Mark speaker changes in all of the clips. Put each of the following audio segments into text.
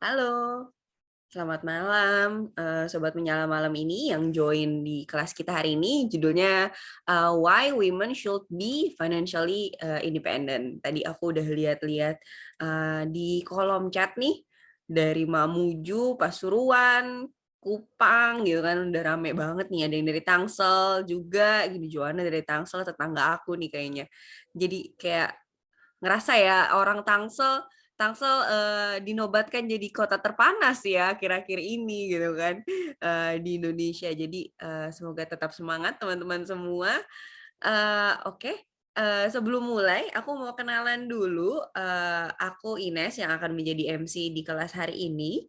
Speaker 1: Halo, selamat malam, Sobat Menyala malam ini yang join di kelas kita hari ini judulnya Why Women Should Be Financially Independent. Tadi aku udah lihat-lihat di kolom chat nih dari Mamuju, Pasuruan, Kupang gitu kan udah rame banget nih. Ada yang dari Tangsel juga, gini Joanna dari Tangsel tetangga aku nih kayaknya. Jadi kayak ngerasa ya orang Tangsel Tangsel dinobatkan jadi kota terpanas ya akhir-akhir ini gitu kan di Indonesia. Jadi semoga tetap semangat teman-teman semua. Oke. Sebelum mulai, aku mau kenalan dulu. Aku Ines yang akan menjadi MC di kelas hari ini.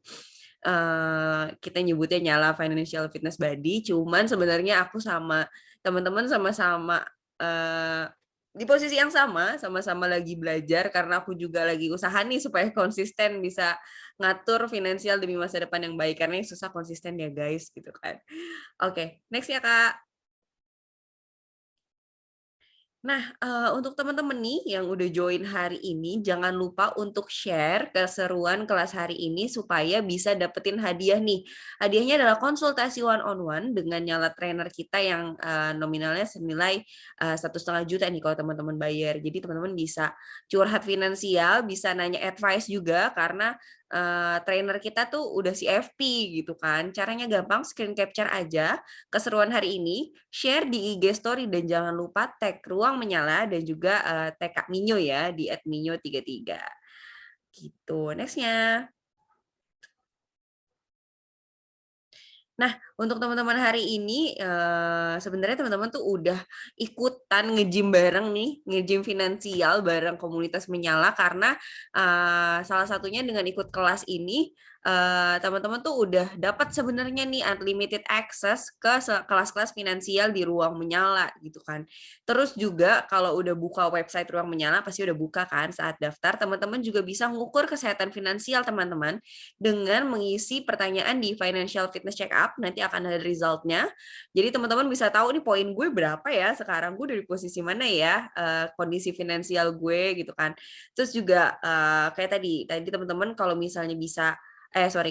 Speaker 1: Kita nyebutnya Nyala Financial Fitness Buddy. Cuman sebenarnya aku sama teman-teman sama-sama eh, di posisi yang sama-sama lagi belajar karena aku juga lagi usaha nih supaya konsisten bisa ngatur finansial demi masa depan yang baik karena ini susah konsisten ya guys gitu kan. Oke, next ya Kak. Nah, untuk teman-teman nih yang udah join hari ini, jangan lupa untuk share keseruan kelas hari ini supaya bisa dapetin hadiah nih. Hadiahnya adalah konsultasi one on one dengan Nyala trainer kita yang nominalnya senilai 1,5 juta nih kalau teman-teman bayar. Jadi teman-teman bisa curhat finansial, bisa nanya advice juga karena trainer kita tuh udah CFP gitu kan. Caranya gampang, screen capture aja keseruan hari ini, share di IG Story dan jangan lupa tag Ruang Menyala dan juga tag Kak Minyo ya di @minyo33. Gitu. Nextnya. Nah, untuk teman-teman hari ini, sebenarnya teman-teman tuh udah ikutan nge-gym bareng nih, nge-gym finansial bareng komunitas Menyala karena salah satunya dengan ikut kelas ini, teman-teman tuh udah dapat sebenarnya nih unlimited access ke kelas-kelas finansial di Ruang Menyala gitu kan. Terus juga kalau udah buka website Ruang Menyala, pasti udah buka kan saat daftar, teman-teman juga bisa ngukur kesehatan finansial teman-teman dengan mengisi pertanyaan di Financial Fitness Check Up, nanti akan ada resultnya. Jadi teman-teman bisa tahu nih poin gue berapa ya sekarang, gue dari posisi mana ya, kondisi finansial gue gitu kan. Terus juga kayak tadi teman-teman kalau misalnya bisa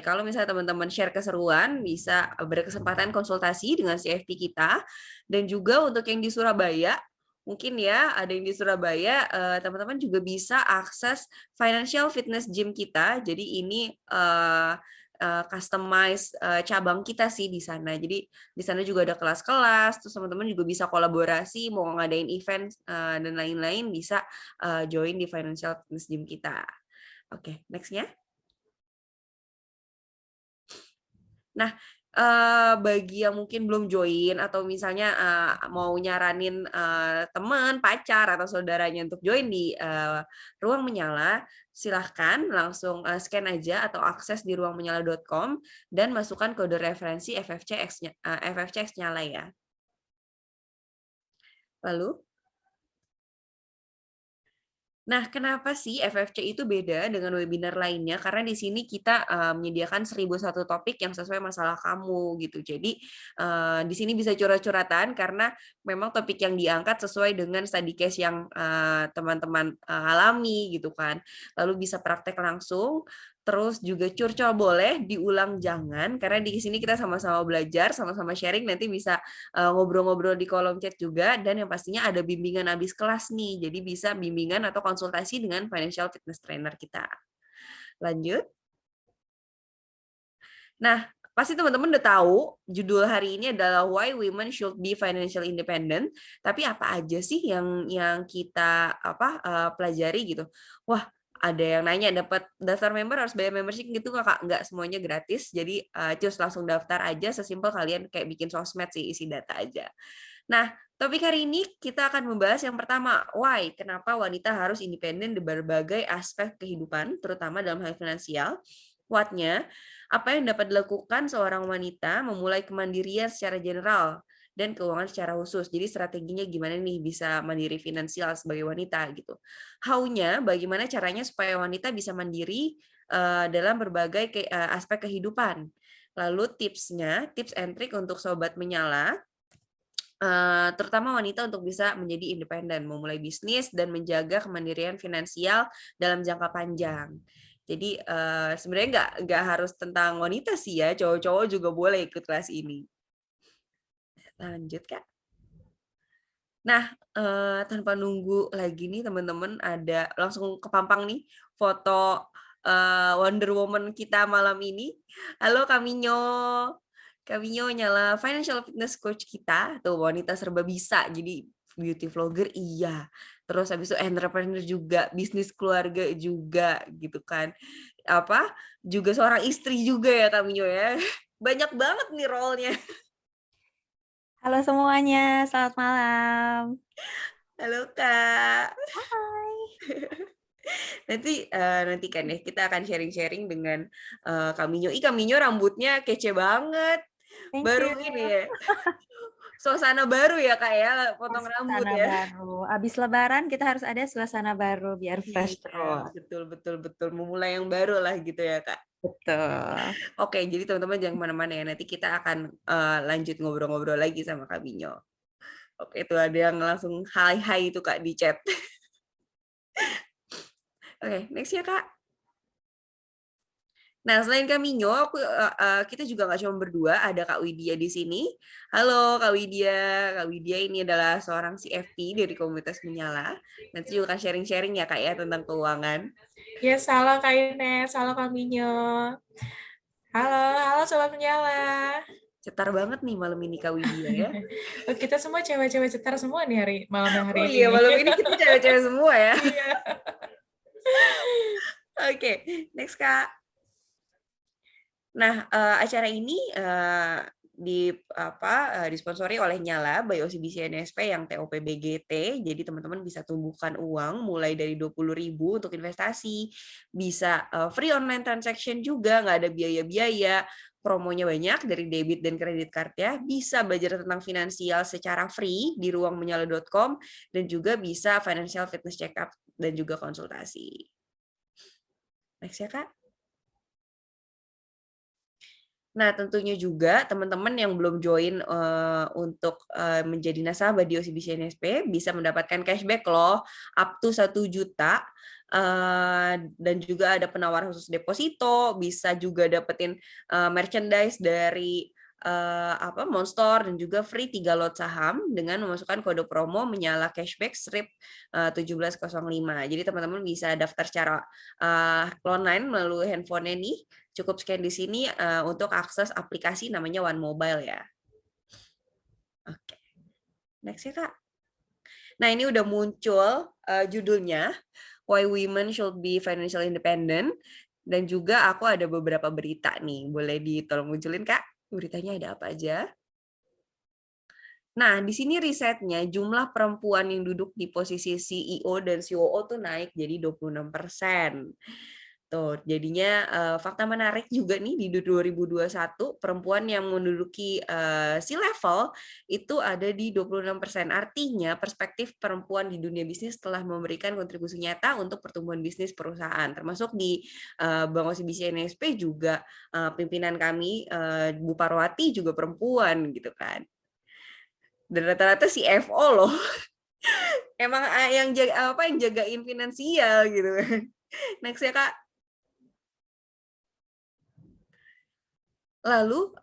Speaker 1: kalau misalnya teman-teman share keseruan bisa berkesempatan konsultasi dengan CFP kita. Dan juga untuk yang di Surabaya, mungkin ya ada yang di Surabaya, teman-teman juga bisa akses financial fitness gym kita. Jadi ini customize cabang kita sih di sana. Jadi di sana juga ada kelas-kelas, terus teman-teman juga bisa kolaborasi, mau ngadain event dan lain-lain bisa join di financial fitness gym kita. Oke, next-nya. Nah, bagi yang mungkin belum join atau misalnya mau nyaranin teman, pacar atau saudaranya untuk join di Ruang Menyala, silahkan langsung scan aja atau akses di ruangmenyala.com dan masukkan kode referensi FFC X Nyala ya. Lalu Nah, kenapa sih FFC itu beda dengan webinar lainnya? Karena di sini kita menyediakan 1.001 topik yang sesuai masalah kamu gitu. Jadi di sini bisa curhat-curhatan karena memang topik yang diangkat sesuai dengan study case yang teman-teman alami gitu kan. Lalu bisa praktek langsung. Terus juga curcol boleh, diulang jangan, karena di sini kita sama-sama belajar, sama-sama sharing, nanti bisa ngobrol-ngobrol di kolom chat juga, dan yang pastinya ada bimbingan habis kelas nih, jadi bisa bimbingan atau konsultasi dengan financial fitness trainer kita. Lanjut. Nah, pasti teman-teman udah tahu judul hari ini adalah Why Women Should Be Financial Independent. Tapi apa aja sih yang kita pelajari gitu? Wah, ada yang nanya dapat daftar member harus bayar membership gitu Kak? Nggak semuanya gratis. Jadi cus langsung daftar aja, sesimpel kalian kayak bikin sosmed sih, isi data aja. Nah, topik hari ini kita akan membahas yang pertama, why? Kenapa wanita harus independen di berbagai aspek kehidupan, terutama dalam hal finansial. What-nya, apa yang dapat dilakukan seorang wanita memulai kemandirian secara general dan keuangan secara khusus. Jadi strateginya gimana nih bisa mandiri finansial sebagai wanita gitu. How-nya, bagaimana caranya supaya wanita bisa mandiri dalam berbagai aspek kehidupan. Lalu tipsnya, tips and trick untuk sobat menyala, terutama wanita untuk bisa menjadi independen, memulai bisnis dan menjaga kemandirian finansial dalam jangka panjang. Jadi sebenarnya nggak harus tentang wanita sih ya, cowok-cowok juga boleh ikut kelas ini. Lanjut Kak. Nah, tanpa nunggu lagi nih teman-teman, ada langsung kepampang nih foto Wonder Woman kita malam ini. Halo Kaminyo. Kaminyo nyala financial fitness coach kita, tuh wanita serba bisa. Jadi beauty vlogger iya. Terus habis itu entrepreneur juga, bisnis keluarga juga gitu kan. Apa? Juga seorang istri juga ya Kaminyo ya. Banyak banget nih role-nya.
Speaker 2: Halo semuanya, selamat malam.
Speaker 1: Halo Kak.
Speaker 2: Hai.
Speaker 1: Nanti kan ya kita akan sharing-sharing dengan Kaminyo. Kaminyo rambutnya kece banget.
Speaker 2: Thank
Speaker 1: Baru
Speaker 2: you.
Speaker 1: ini ya. Suasana baru ya Kak ya, potong rambut
Speaker 2: Suasana
Speaker 1: ya.
Speaker 2: baru. Abis Lebaran kita harus ada suasana baru biar fresh
Speaker 1: Iya,
Speaker 2: terus.
Speaker 1: betul betul betul. Memulai yang baru lah gitu ya Kak.
Speaker 2: Betul.
Speaker 1: Oke, jadi teman-teman jangan kemana-mana ya. Nanti kita akan lanjut ngobrol-ngobrol lagi sama Kaminyo. Oke, itu ada yang langsung hai-hai itu Kak di chat. Oke, next ya Kak. Nah, selain Kaminyo, kita juga nggak cuma berdua, ada Kak Widya di sini. Halo Kak Widya. Kak Widya ini adalah seorang CFP dari komunitas Menyala. Nanti juga akan sharing-sharing ya Kak ya tentang keuangan.
Speaker 3: Ya, halo Kak Ines, halo Kak Minyo. Halo, halo Sobat Penyala.
Speaker 1: Cetar banget nih malam ini Kak Widya ya.
Speaker 3: Kita semua cewek-cewek cetar semua nih malam
Speaker 1: Oh
Speaker 3: hari
Speaker 1: iya,
Speaker 3: ini.
Speaker 1: malam ini kita cewek-cewek semua ya.
Speaker 3: Iya.
Speaker 1: Oke, next Kak. Nah, acara ini disponsori oleh Nyala by OCBC NSP yang TOPBGT. Jadi teman-teman bisa tumbuhkan uang mulai dari 20.000 untuk investasi, bisa free online transaction juga, nggak ada biaya-biaya, promonya banyak dari debit dan kredit card ya, bisa belajar tentang finansial secara free di ruangmenyala.com dan juga bisa financial fitness check up dan juga konsultasi. Next ya Kak. Nah, tentunya juga teman-teman yang belum join untuk menjadi nasabah di OCBC NSP bisa mendapatkan cashback loh, up to 1 juta. Dan juga ada penawaran khusus deposito, bisa juga dapetin merchandise dari Monster dan juga free 3 lot saham dengan memasukkan kode promo Menyala Cashback strip 1705. Jadi teman-teman bisa daftar secara online melalui handphonenya nih. Cukup scan di sini untuk akses aplikasi namanya One Mobile ya. Oke. Next ya Kak. Nah ini udah muncul judulnya Why Women Should Be Financial Independent. Dan juga aku ada beberapa berita nih. Boleh ditolong munculin Kak? Beritanya ada apa aja? Nah, di sini risetnya jumlah perempuan yang duduk di posisi CEO dan COO tuh naik jadi 26%. Tuh, jadinya fakta menarik juga nih di 2021 perempuan yang menduduki C-level itu ada di 26%. Artinya perspektif perempuan di dunia bisnis telah memberikan kontribusi nyata untuk pertumbuhan bisnis perusahaan. Termasuk di Bank OCBC NSP juga pimpinan kami Bu Parwati juga perempuan gitu kan. Dan rata-rata CFO loh. Emang yang jagain finansial gitu kan. Next ya Kak. Lalu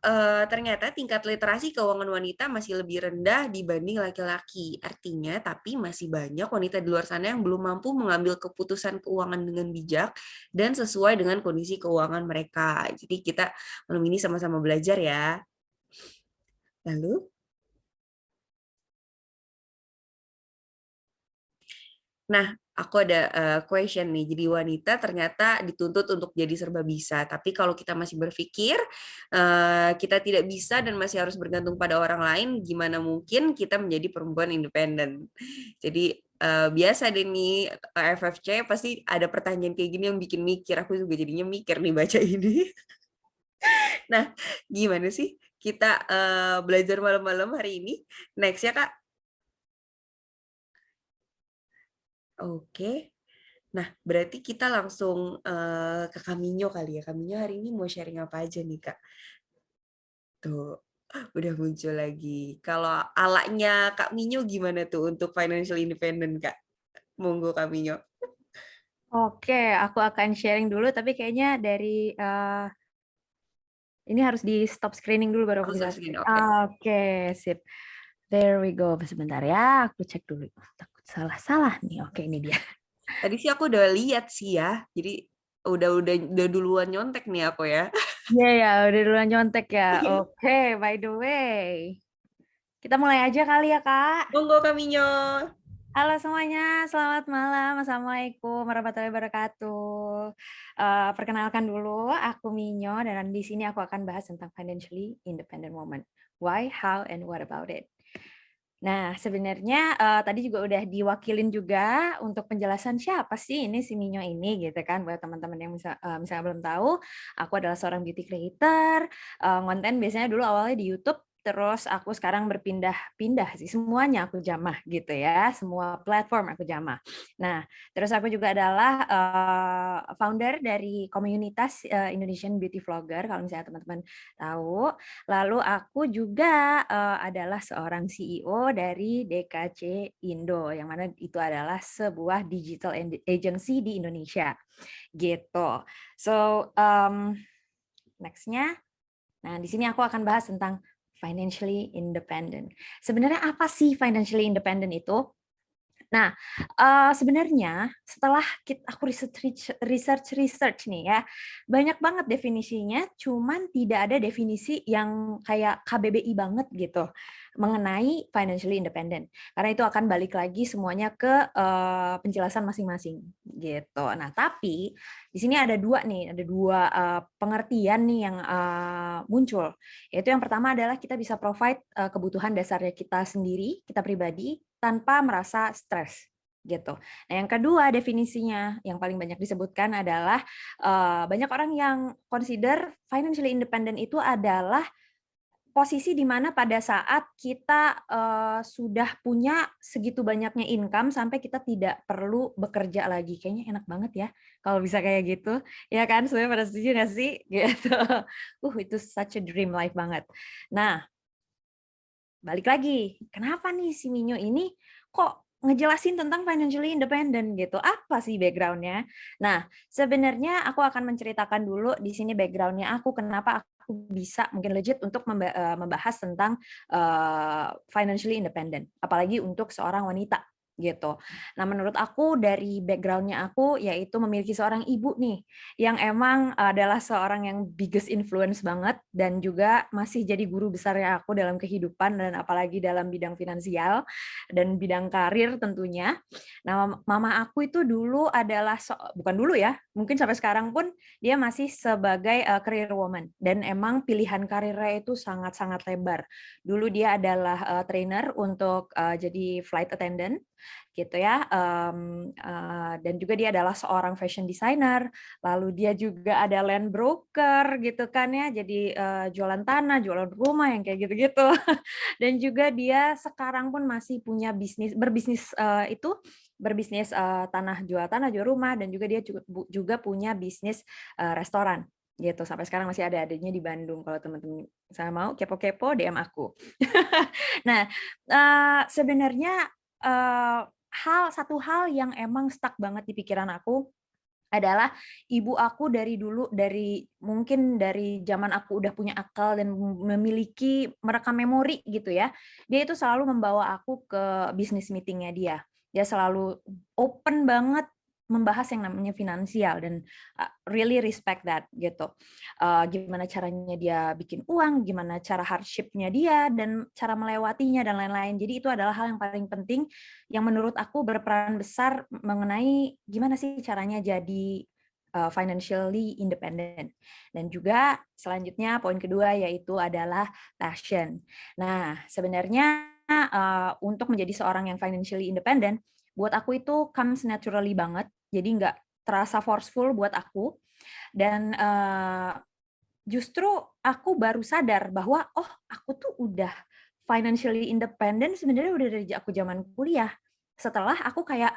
Speaker 1: ternyata tingkat literasi keuangan wanita masih lebih rendah dibanding laki-laki. Artinya tapi masih banyak wanita di luar sana yang belum mampu mengambil keputusan keuangan dengan bijak dan sesuai dengan kondisi keuangan mereka. Jadi kita malam ini sama-sama belajar ya. Lalu Nah, aku ada question nih. Jadi wanita ternyata dituntut untuk jadi serba bisa. Tapi kalau kita masih berpikir kita tidak bisa dan masih harus bergantung pada orang lain, gimana mungkin kita menjadi perempuan independen? Jadi biasa deh nih FFC pasti ada pertanyaan kayak gini yang bikin mikir. Aku juga jadinya mikir nih baca ini. Nah, gimana sih kita belajar malam-malam hari ini? Next ya Kak. Oke. Nah, berarti kita langsung ke Kaminyo kali ya. Kaminyo hari ini mau sharing apa aja nih, Kak? Tuh, udah muncul lagi. Kalau alanya Kak Minyo gimana tuh untuk financial independent, Kak? Monggo Kak Minyo.
Speaker 2: Oke, aku akan sharing dulu, tapi kayaknya dari ini harus di stop screening dulu baru aku
Speaker 1: Aku
Speaker 2: bisa
Speaker 1: screen,
Speaker 2: share.
Speaker 1: oke.
Speaker 2: Oke, sip. There we go. Sebentar ya, aku cek dulu. Takut salah-salah nih. Oke, ini dia.
Speaker 1: Tadi sih aku udah lihat sih ya. Jadi udah duluan nyontek nih aku ya.
Speaker 2: Iya ya, udah duluan nyontek ya. Oke, by the way. Kita mulai aja kali ya, Kak.
Speaker 1: Monggo Kaminyo.
Speaker 2: Halo semuanya, selamat malam. Assalamualaikum warahmatullahi wabarakatuh. Perkenalkan dulu, aku Minyo, dan di sini aku akan bahas tentang financially independent woman. Why, how, and what about it? Nah, sebenarnya tadi juga udah diwakilin juga untuk penjelasan siapa sih ini si Minyo ini gitu kan, buat teman-teman yang misalnya belum tahu, aku adalah seorang beauty creator, konten biasanya dulu awalnya di YouTube, terus aku sekarang berpindah-pindah sih, semuanya aku jamah gitu ya, semua platform aku jamah. Nah, terus aku juga adalah founder dari komunitas Indonesian Beauty Vlogger, kalau misalnya teman-teman tahu. Lalu aku juga adalah seorang CEO dari DKC Indo, yang mana itu adalah sebuah digital agency di Indonesia, gitu. So nextnya, nah di sini aku akan bahas tentang financially independent. Sebenarnya apa sih financially independent itu? Nah, sebenarnya setelah aku research nih ya, banyak banget definisinya, cuman tidak ada definisi yang kayak KBBI banget gitu mengenai financially independent. Karena itu akan balik lagi semuanya ke penjelasan masing-masing gitu. Nah, tapi di sini ada dua pengertian nih yang muncul. Yaitu yang pertama adalah kita bisa provide kebutuhan dasarnya kita sendiri, kita pribadi, tanpa merasa stres gitu. Nah, yang kedua definisinya yang paling banyak disebutkan adalah banyak orang yang consider financially independent itu adalah posisi di mana pada saat kita sudah punya segitu banyaknya income sampai kita tidak perlu bekerja lagi. Kayaknya enak banget ya kalau bisa kayak gitu. Ya kan? Sebenarnya pada setuju nggak sih? Gitu. Itu such a dream life banget. Nah, balik lagi, kenapa nih si Minyo ini kok ngejelasin tentang financially independent gitu? Apa sih background-nya? Nah, sebenarnya aku akan menceritakan dulu di sini background-nya aku, kenapa aku bisa mungkin legit untuk membahas tentang financially independent, apalagi untuk seorang wanita gitu. Nah, menurut aku dari background-nya aku yaitu memiliki seorang ibu nih yang emang adalah seorang yang biggest influence banget dan juga masih jadi guru besarnya aku dalam kehidupan dan apalagi dalam bidang finansial dan bidang karir tentunya. Nah, mama aku itu dulu adalah bukan dulu ya, mungkin sampai sekarang pun dia masih sebagai career woman dan emang pilihan karirnya itu sangat-sangat lebar. Dulu dia adalah trainer untuk jadi flight attendant gitu ya, dan juga dia adalah seorang fashion designer, lalu dia juga ada land broker gitu kan ya, jadi jualan tanah, jualan rumah yang kayak gitu-gitu. Dan juga dia sekarang pun masih punya berbisnis tanah, jual rumah, dan juga dia juga punya bisnis restoran gitu. Sampai sekarang masih ada adanya di Bandung. Kalau teman-teman saya mau kepo-kepo DM aku. Nah, sebenarnya satu hal yang emang stuck banget di pikiran aku adalah ibu aku dari dulu, mungkin dari zaman aku udah punya akal dan memiliki merekam memori gitu ya. Dia itu selalu membawa aku ke bisnis meeting-nya dia. Dia selalu open banget membahas yang namanya finansial dan really respect that gitu. Gimana caranya dia bikin uang, gimana cara hardship-nya dia dan cara melewatinya dan lain-lain. Jadi itu adalah hal yang paling penting yang menurut aku berperan besar mengenai gimana sih caranya jadi financially independent. Dan juga selanjutnya poin kedua yaitu adalah passion. Nah, sebenarnya untuk menjadi seorang yang financially independent, buat aku itu comes naturally banget. Jadi nggak terasa forceful buat aku. Dan justru aku baru sadar bahwa aku tuh udah financially independent sebenarnya udah dari aku zaman kuliah. Setelah aku kayak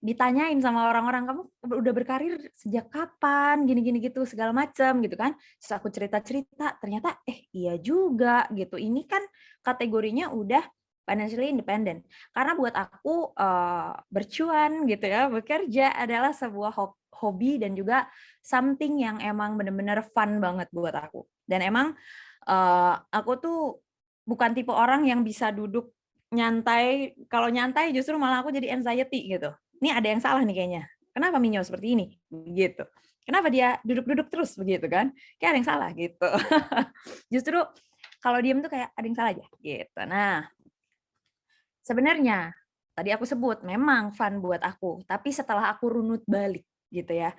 Speaker 2: ditanyain sama orang-orang, kamu udah berkarir sejak kapan, gini-gini gitu segala macam gitu kan. Terus aku cerita-cerita, ternyata iya juga gitu. Ini kan kategorinya udah financially independent. Karena buat aku bercuan gitu ya, bekerja adalah sebuah hobi dan juga something yang emang bener-bener fun banget buat aku. Dan emang aku tuh bukan tipe orang yang bisa duduk nyantai. Kalau nyantai justru malah aku jadi anxiety gitu. Ini ada yang salah nih kayaknya. Kenapa Minyo seperti ini? Gitu. Kenapa dia duduk-duduk terus begitu kan? Kayak ada yang salah gitu. Justru kalau diem tuh kayak ada yang salah aja gitu. Nah, sebenarnya tadi aku sebut memang fun buat aku, tapi setelah aku runut balik gitu ya,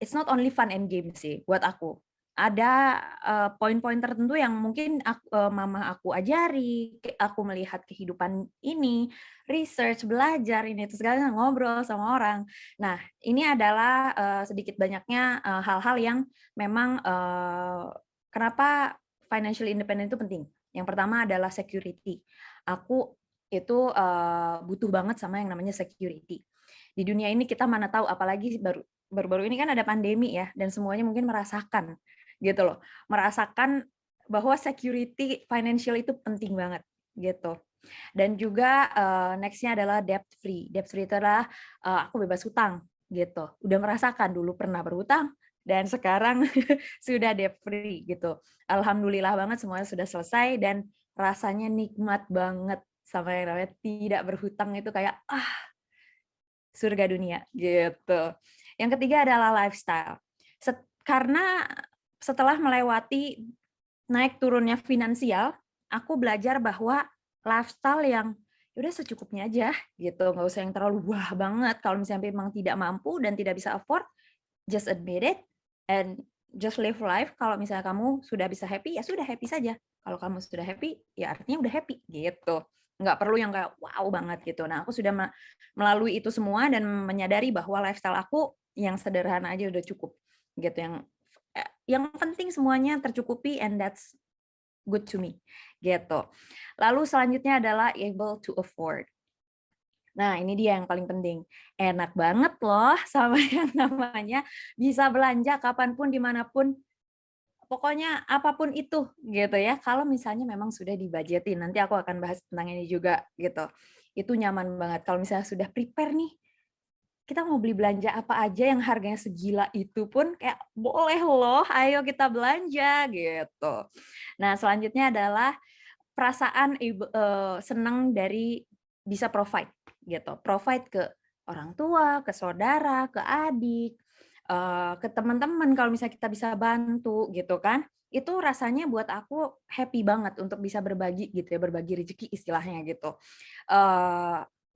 Speaker 2: it's not only fun and game sih buat aku. Ada poin-poin tertentu yang mungkin mama aku ajari, aku melihat kehidupan ini, research, belajar ini itu segala ngobrol sama orang. Nah, ini adalah sedikit banyaknya hal-hal yang memang kenapa financial independent itu penting. Yang pertama adalah security. Aku itu butuh banget sama yang namanya security. Di dunia ini kita mana tahu, apalagi baru-baru ini kan ada pandemi ya, dan semuanya mungkin merasakan gitu loh, merasakan bahwa security financial itu penting banget gitu. Dan juga next-nya adalah debt free. Debt free itu adalah aku bebas hutang gitu. Udah merasakan, dulu pernah berhutang dan sekarang sudah debt free gitu. Alhamdulillah banget semuanya sudah selesai dan rasanya nikmat banget sama yang namanya tidak berhutang itu kayak surga dunia gitu. Yang ketiga adalah lifestyle. Karena setelah melewati naik turunnya finansial, aku belajar bahwa lifestyle yang udah secukupnya aja gitu, nggak usah yang terlalu wah banget. Kalau misalnya memang tidak mampu dan tidak bisa afford, just admit it and just live life. Kalau misalnya kamu sudah bisa happy, ya sudah happy saja. Kalau kamu sudah happy, ya artinya udah happy gitu. Nggak perlu yang kayak wow banget gitu. Nah, aku sudah melalui itu semua dan menyadari bahwa lifestyle aku yang sederhana aja udah cukup gitu. Yang penting semuanya tercukupi and that's good to me gitu. Lalu selanjutnya adalah able to afford. Nah, ini dia yang paling penting. Enak banget loh sama yang namanya bisa belanja kapanpun, dimanapun, pokoknya apapun itu gitu ya. Kalau misalnya memang sudah dibudgetin, nanti aku akan bahas tentang ini juga gitu. Itu nyaman banget. Kalau misalnya sudah prepare nih, kita mau beli belanja apa aja yang harganya segila itu pun kayak boleh loh, ayo kita belanja gitu. Nah, selanjutnya adalah perasaan senang dari bisa provide gitu. Provide ke orang tua, ke saudara, ke adik, ke teman-teman kalau misalnya kita bisa bantu gitu kan. Itu rasanya buat aku happy banget untuk bisa berbagi gitu ya, berbagi rezeki istilahnya gitu.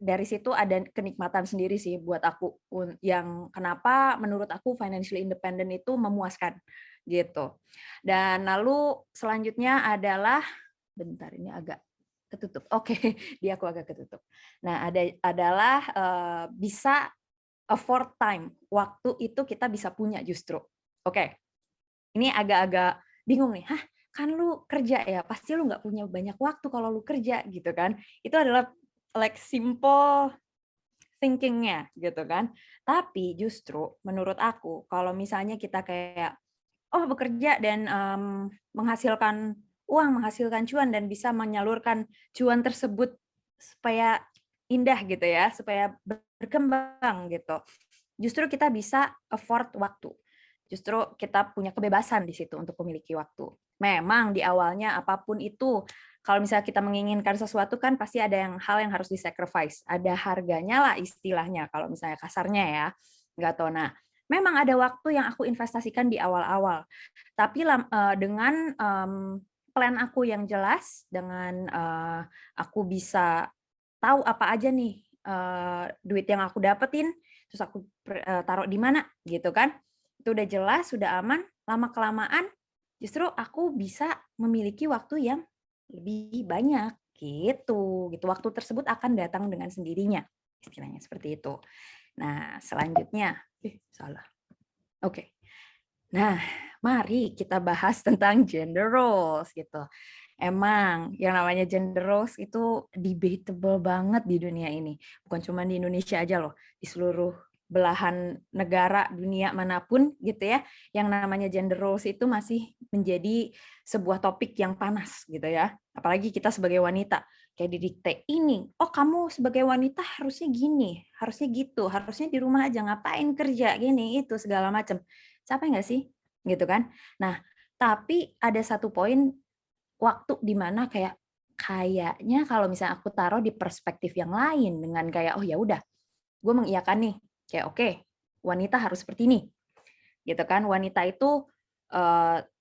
Speaker 2: Dari situ ada kenikmatan sendiri sih buat aku yang kenapa menurut aku financially independent itu memuaskan gitu. Dan lalu selanjutnya adalah bentar ini agak ketutup. Oke, dia aku agak ketutup. Nah, adalah bisa afford time. Waktu itu kita bisa punya justru. Oke. Ini agak-agak bingung nih. Hah, kan lu kerja ya, pasti lu nggak punya banyak waktu kalau lu kerja gitu kan. Itu adalah like simple thinking-nya gitu kan. Tapi justru menurut aku kalau misalnya kita kayak bekerja dan menghasilkan uang, menghasilkan cuan dan bisa menyalurkan cuan tersebut supaya indah gitu ya, supaya berkembang gitu. Justru kita bisa afford waktu. Justru kita punya kebebasan di situ untuk memiliki waktu. Memang di awalnya apapun itu, kalau misalnya kita menginginkan sesuatu kan pasti ada hal yang harus disacrifice. Ada harganya lah istilahnya kalau misalnya kasarnya ya. Nggak tahu. Nah, memang ada waktu yang aku investasikan di awal-awal. Tapi dengan plan aku yang jelas, dengan aku bisa tahu apa aja nih duit yang aku dapetin, terus aku taruh di mana gitu kan. Itu udah jelas, sudah aman, lama-kelamaan justru aku bisa memiliki waktu yang lebih banyak gitu. Waktu tersebut akan datang dengan sendirinya. Istilahnya seperti itu. Nah, selanjutnya, salah. Oke. Nah, mari kita bahas tentang gender roles gitu. Emang yang namanya gender roles itu debatable banget di dunia ini. Bukan cuma di Indonesia aja loh, di seluruh belahan negara dunia manapun gitu ya. Yang namanya gender roles itu masih menjadi sebuah topik yang panas gitu ya. Apalagi kita sebagai wanita. kayak didikte ini, oh kamu sebagai wanita harusnya gini, harusnya gitu, harusnya di rumah aja, ngapain kerja gini itu segala macam. Capek nggak sih? Gitu kan. Nah, tapi ada satu poin waktu di mana kayaknya kalau misalnya aku taruh di perspektif yang lain dengan kayak oh ya udah, gue mengiyakan nih, kayak oke, wanita harus seperti ini, gitu kan. Wanita itu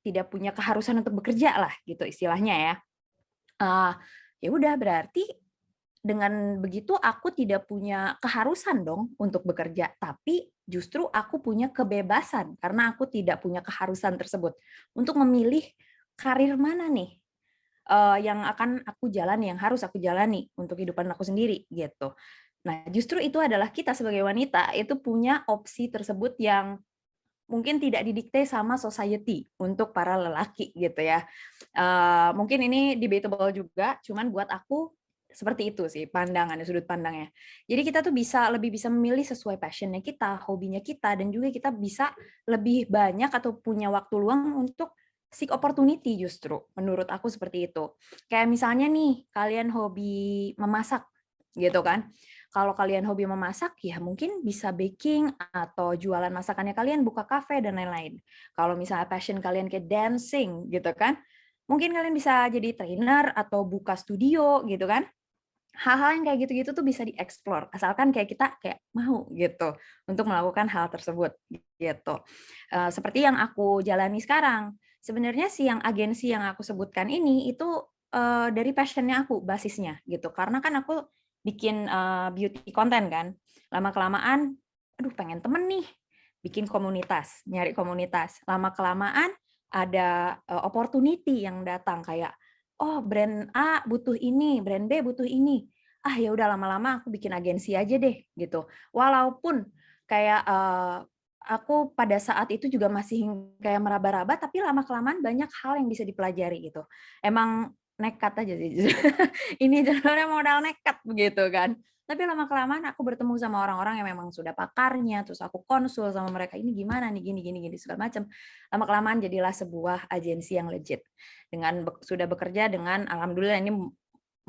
Speaker 2: tidak punya keharusan untuk bekerja lah, gitu istilahnya ya. Ya udah berarti dengan begitu aku tidak punya keharusan dong untuk bekerja, tapi justru aku punya kebebasan karena aku tidak punya keharusan tersebut untuk memilih karir mana nih yang akan aku jalani, yang harus aku jalani untuk kehidupan aku sendiri gitu. Nah, justru itu adalah kita sebagai wanita itu punya opsi tersebut yang mungkin tidak didikte sama society untuk para lelaki gitu ya. Mungkin ini debatable juga, cuman buat aku seperti itu sih pandangannya, sudut pandangnya. Jadi kita tuh lebih bisa memilih sesuai passion-nya kita, hobinya kita, dan juga kita bisa lebih banyak atau punya waktu luang untuk seek opportunity justru. Menurut aku seperti itu. Kayak misalnya nih, kalian hobi memasak gitu kan. Kalau kalian hobi memasak, ya mungkin bisa baking atau jualan masakannya kalian, buka kafe dan lain-lain. Kalau misalnya passion kalian kayak dancing gitu kan, mungkin kalian bisa jadi trainer atau buka studio gitu kan. Hal-hal yang kayak gitu-gitu tuh bisa dieksplor, asalkan kayak kita kayak mau gitu untuk melakukan hal tersebut gitu. Seperti yang aku jalani sekarang. Sebenarnya yang agensi yang aku sebutkan ini itu dari passion-nya aku basisnya gitu. Karena kan aku bikin beauty content kan. Lama-kelamaan aduh pengen temen nih, bikin komunitas, nyari komunitas. Lama-kelamaan ada opportunity yang datang kayak oh brand A butuh ini, brand B butuh ini. Ah ya udah lama-lama aku bikin agensi aja deh gitu. Walaupun kayak aku pada saat itu juga masih kayak meraba-raba, tapi lama-kelamaan banyak hal yang bisa dipelajari gitu. Emang nekat aja sih. Ini sebenarnya modal nekat begitu kan. Tapi lama-kelamaan aku bertemu sama orang-orang yang memang sudah pakarnya, terus aku konsul sama mereka, ini gimana nih, gini, segala macam. Lama-kelamaan jadilah sebuah agensi yang legit. Dengan sudah bekerja dengan alhamdulillah ini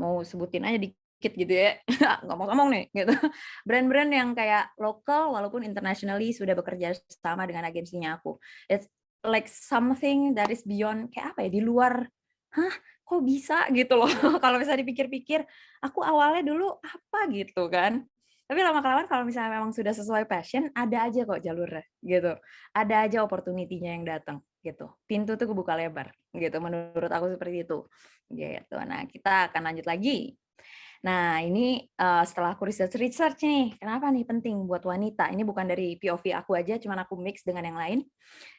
Speaker 2: mau sebutin aja dikit gitu ya, ngomong-ngomong nih gitu. Brand-brand yang kayak lokal walaupun internationally sudah bekerja sama dengan agensinya aku. It's like something that is beyond kayak apa ya, di luar, hah kok bisa gitu loh. Kalau misalnya dipikir-pikir, aku awalnya dulu apa gitu kan. Tapi lama-kelamaan kalau misalnya memang sudah sesuai passion, ada aja kok jalurnya gitu. Ada aja opportunity-nya yang datang gitu. Pintu tuh kebuka lebar gitu, menurut aku seperti itu. Gitu. Nah, kita akan lanjut lagi. Nah, ini setelah aku research nih, kenapa nih penting buat wanita? Ini bukan dari POV aku aja, cuman aku mix dengan yang lain.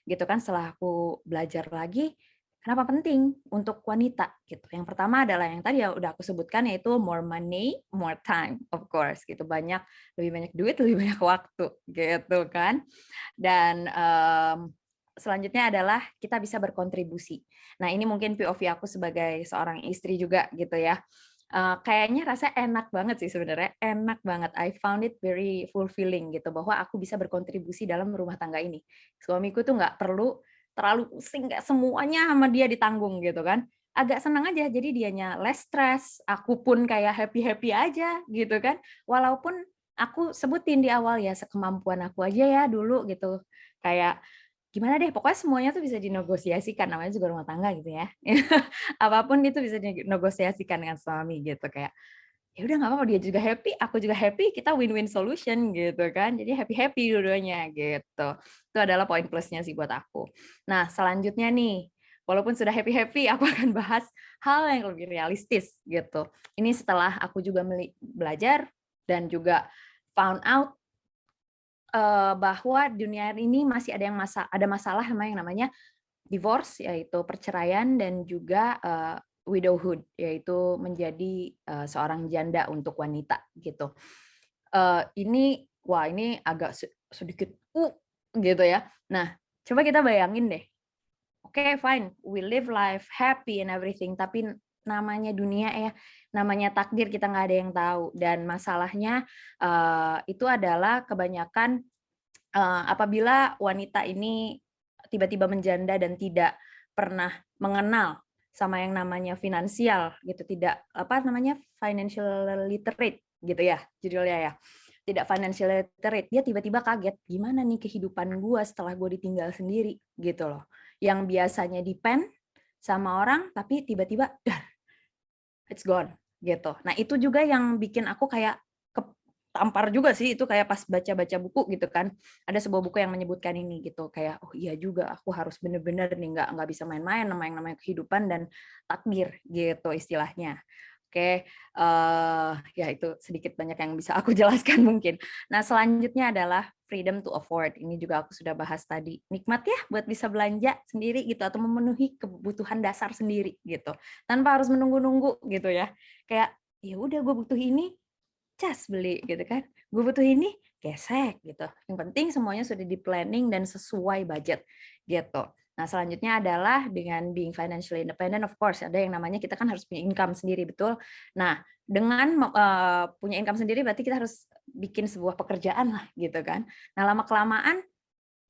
Speaker 2: Gitu kan, setelah aku belajar lagi, kenapa penting untuk wanita gitu. Yang pertama adalah yang tadi ya udah aku sebutkan yaitu more money, more time, of course gitu. Lebih banyak duit, lebih banyak waktu gitu kan. Dan selanjutnya adalah kita bisa berkontribusi. Nah, ini mungkin POV aku sebagai seorang istri juga gitu ya. Kayaknya rasa enak banget sih sebenarnya, enak banget. I found it very fulfilling gitu bahwa aku bisa berkontribusi dalam rumah tangga ini. Suamiku tuh nggak perlu terlalu pusing, nggak semuanya sama dia ditanggung gitu kan. Agak senang aja, jadi dianya less stress, aku pun kayak happy-happy aja gitu kan. Walaupun aku sebutin di awal ya sekemampuan aku aja ya dulu gitu. Kayak gimana deh, pokoknya semuanya tuh bisa dinegosiasikan, namanya juga rumah tangga gitu ya. Apapun itu bisa dinegosiasikan dengan suami gitu, kayak, ya udah nggak apa-apa, dia juga happy, aku juga happy, kita win-win solution gitu kan. Jadi happy-happy dua-duanya gitu. Itu adalah poin plusnya sih buat aku. Nah, selanjutnya nih, walaupun sudah happy-happy, aku akan bahas hal yang lebih realistis gitu. Ini setelah aku juga belajar dan juga found out bahwa dunia ini masih ada masalah yang namanya divorce, yaitu perceraian, dan juga widowhood, yaitu menjadi seorang janda untuk wanita gitu. Ini agak sedikit gitu ya. Nah, coba kita bayangin deh. Oke, fine, we live life happy and everything, tapi namanya dunia ya, namanya takdir kita nggak ada yang tahu. Dan masalahnya itu adalah kebanyakan apabila wanita ini tiba-tiba menjanda dan tidak pernah mengenal sama yang namanya finansial gitu, tidak apa namanya financial literate gitu ya judulnya ya. Tidak financial literate, dia tiba-tiba kaget, gimana nih kehidupan gue setelah gue ditinggal sendiri gitu loh. Yang biasanya depend sama orang tapi tiba-tiba it's gone gitu. Nah, itu juga yang bikin aku kayak ketampar juga sih, itu kayak pas baca-baca buku gitu kan. Ada sebuah buku yang menyebutkan ini gitu, kayak oh iya juga aku harus bener-bener nih nggak bisa main-main sama yang namanya kehidupan dan takdir gitu istilahnya. Oke, ya itu sedikit banyak yang bisa aku jelaskan mungkin. Nah, selanjutnya adalah freedom to afford. Ini juga aku sudah bahas tadi. Nikmat ya buat bisa belanja sendiri gitu atau memenuhi kebutuhan dasar sendiri gitu. Tanpa harus menunggu-nunggu gitu ya. Kayak ya udah gue butuh ini, cas beli gitu kan. Gue butuh ini, gesek gitu. Yang penting semuanya sudah di planning dan sesuai budget gitu. Nah, selanjutnya adalah dengan being financially independent, of course, ada yang namanya kita kan harus punya income sendiri, betul. Nah, dengan punya income sendiri berarti kita harus bikin sebuah pekerjaan lah gitu kan. Nah, lama-kelamaan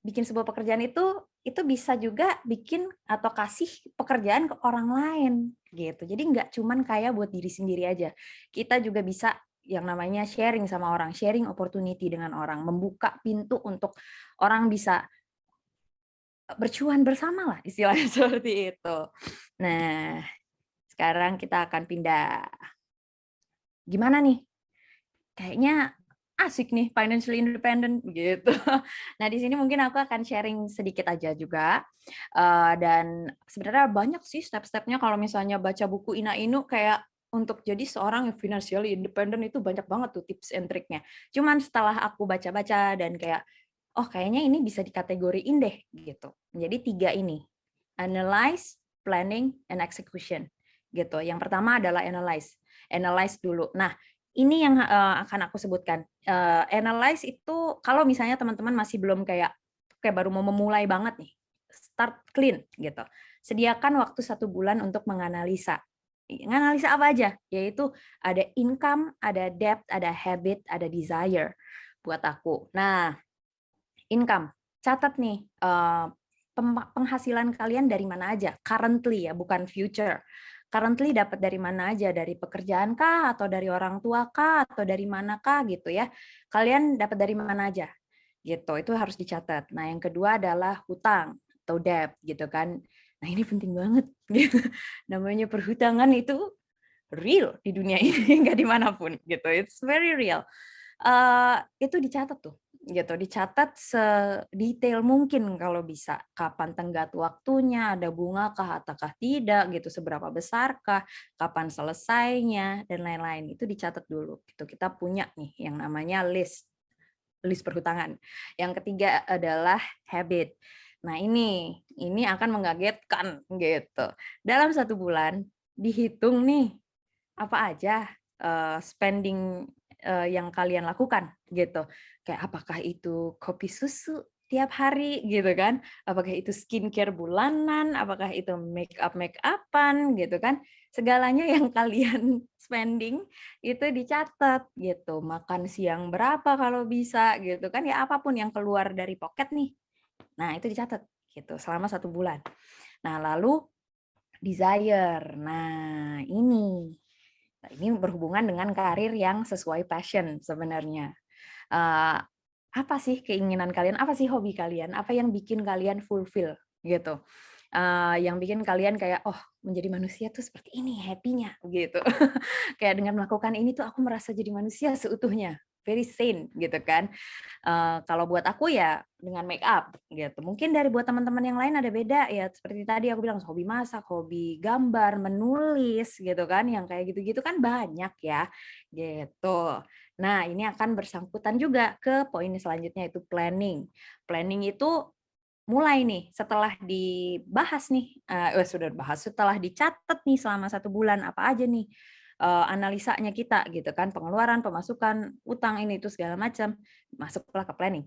Speaker 2: bikin sebuah pekerjaan itu bisa juga bikin atau kasih pekerjaan ke orang lain gitu. Jadi nggak cuman kayak buat diri sendiri aja. Kita juga bisa yang namanya sharing sama orang, sharing opportunity dengan orang, membuka pintu untuk orang bisa bercuan bersama lah istilahnya seperti itu. Nah, sekarang kita akan pindah. Gimana nih? Kayaknya asik nih financially independent gitu. Nah, di sini mungkin aku akan sharing sedikit aja juga. Dan sebenarnya banyak sih step-stepnya kalau misalnya baca buku Ina Inu kayak untuk jadi seorang yang financially independent itu banyak banget tuh tips and triknya. Cuman setelah aku baca-baca dan kayak oh kayaknya ini bisa dikategoriin deh gitu. Jadi 3 ini. Analyze, planning, and execution. Gitu. Yang pertama adalah analyze. Analyze dulu. Nah, ini yang akan aku sebutkan. Analyze itu kalau misalnya teman-teman masih belum kayak baru mau memulai banget nih. Start clean gitu. Sediakan waktu 1 bulan untuk menganalisa. Menganalisa apa aja? Yaitu ada income, ada debt, ada habit, ada desire buat aku. Nah, income. Catat nih, penghasilan kalian dari mana aja, currently ya, bukan future. Currently dapat dari mana aja, dari pekerjaan kah, atau dari orang tua kah, atau dari mana kah gitu ya. Kalian dapat dari mana aja, gitu. Itu harus dicatat. Nah, yang kedua adalah hutang atau debt gitu kan. Nah, ini penting banget. Gitu. Namanya perhutangan itu real di dunia ini, nggak dimanapun gitu. It's very real. Itu dicatat tuh gitu, dicatat sedetail mungkin kalau bisa. Kapan tenggat waktunya, ada bunga kah ataukah tidak gitu, seberapa besarkah, kapan selesainya dan lain-lain. Itu dicatat dulu gitu. Kita punya nih yang namanya list perhutangan. Yang ketiga adalah habit. Nah, ini akan mengagetkan gitu. Dalam 1 bulan dihitung nih apa aja spending yang kalian lakukan gitu. Kayak apakah itu kopi susu tiap hari gitu kan? Apakah itu skincare bulanan, apakah itu make-up-an gitu kan? Segalanya yang kalian spending itu dicatat gitu. Makan siang berapa kalau bisa gitu kan? Ya apapun yang keluar dari pocket nih. Nah, itu dicatat gitu selama 1 bulan. Nah, lalu desire. Nah, ini berhubungan dengan karir yang sesuai passion sebenarnya. Apa sih keinginan kalian? Apa sih hobi kalian? Apa yang bikin kalian fulfill gitu? Yang bikin kalian kayak oh menjadi manusia tuh seperti ini happy-nya gitu. Kayak dengan melakukan ini tuh aku merasa jadi manusia seutuhnya. Very sane gitu kan. Kalau buat aku ya dengan make up gitu. Mungkin dari buat teman-teman yang lain ada beda ya. Seperti tadi aku bilang hobi masak, hobi gambar, menulis gitu kan. Yang kayak gitu-gitu kan banyak ya. Gitu. Nah, ini akan bersangkutan juga ke poin selanjutnya itu planning. Planning itu mulai nih setelah dibahas nih, sudah dibahas setelah dicatat nih selama 1 bulan apa aja nih analisanya kita gitu kan, pengeluaran, pemasukan, utang ini itu segala macam, masuklah ke planning.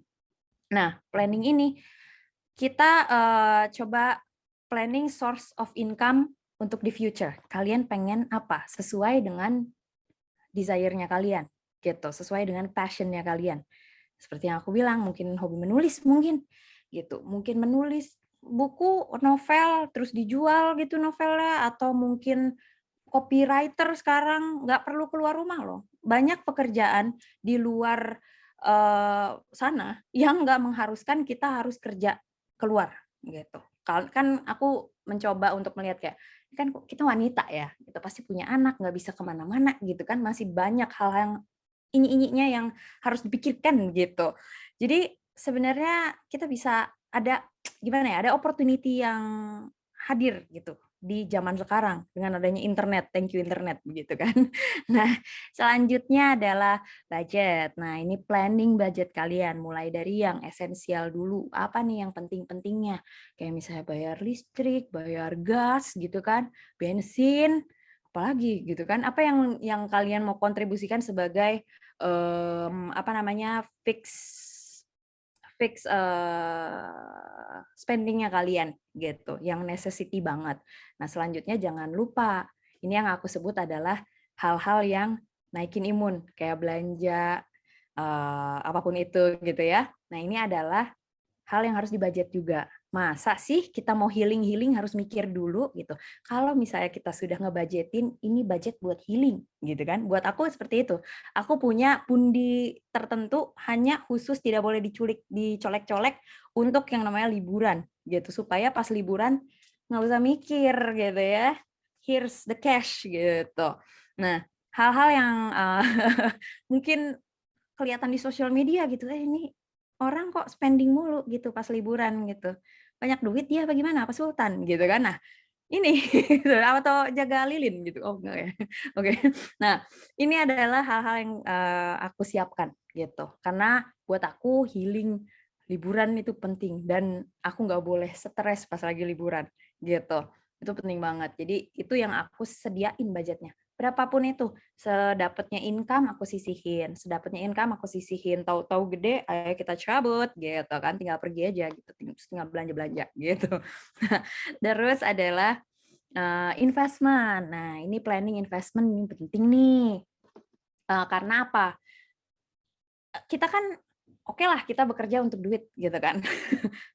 Speaker 2: Nah, planning ini kita coba planning source of income untuk di future. Kalian pengen apa? Sesuai dengan desire-nya kalian gitu, sesuai dengan passion-nya kalian. Seperti yang aku bilang, mungkin hobi menulis mungkin gitu. Mungkin menulis buku, novel, terus dijual gitu novelnya, atau mungkin copywriter sekarang nggak perlu keluar rumah loh. Banyak pekerjaan di luar sana yang nggak mengharuskan kita harus kerja keluar gitu. Kan aku mencoba untuk melihat kayak kan kita wanita ya, kita pasti punya anak, nggak bisa kemana-mana gitu kan, masih banyak hal yang ini-ininya yang harus dipikirkan gitu. Jadi sebenarnya kita bisa ada gimana ya, ada opportunity yang hadir gitu di zaman sekarang dengan adanya internet. Thank you internet begitu kan. Nah, selanjutnya adalah budget. Nah, ini planning budget kalian mulai dari yang esensial dulu. Apa nih yang penting-pentingnya? Kayak misalnya bayar listrik, bayar gas gitu kan, bensin, apalagi gitu kan. Apa yang kalian mau kontribusikan sebagai apa namanya? fix spending-nya kalian gitu, yang necessity banget. Nah, selanjutnya jangan lupa, ini yang aku sebut adalah hal-hal yang naikin imun, kayak belanja apapun itu gitu ya. Nah, ini adalah hal yang harus dibudget juga. Masa sih kita mau healing harus mikir dulu gitu. Kalau misalnya kita sudah ngebudgetin, ini budget buat healing gitu kan. Buat aku seperti itu. Aku punya pundi tertentu hanya khusus tidak boleh dicolek-colek untuk yang namanya liburan gitu. Supaya pas liburan nggak usah mikir gitu ya. Here's the cash gitu. Nah, hal-hal yang mungkin kelihatan di sosial media gitu, ini orang kok spending mulu gitu pas liburan gitu. Banyak duit dia bagaimana? Apa sultan gitu kan. Nah, ini gitu, atau jaga lilin gitu. Oh enggak ya. Oke. Nah, ini adalah hal-hal yang aku siapkan gitu. Karena buat aku healing liburan itu penting dan aku nggak boleh stres pas lagi liburan gitu. Itu penting banget. Jadi itu yang aku sediain budgetnya. Berapapun itu, sedapatnya income aku sisihin, tahu-tahu gede ayo kita cabut gitu kan, tinggal pergi aja gitu, tinggal belanja-belanja gitu. Terus adalah investment. Nah, ini planning investment ini penting nih. Karena apa? Kita kan oke lah kita bekerja untuk duit gitu kan.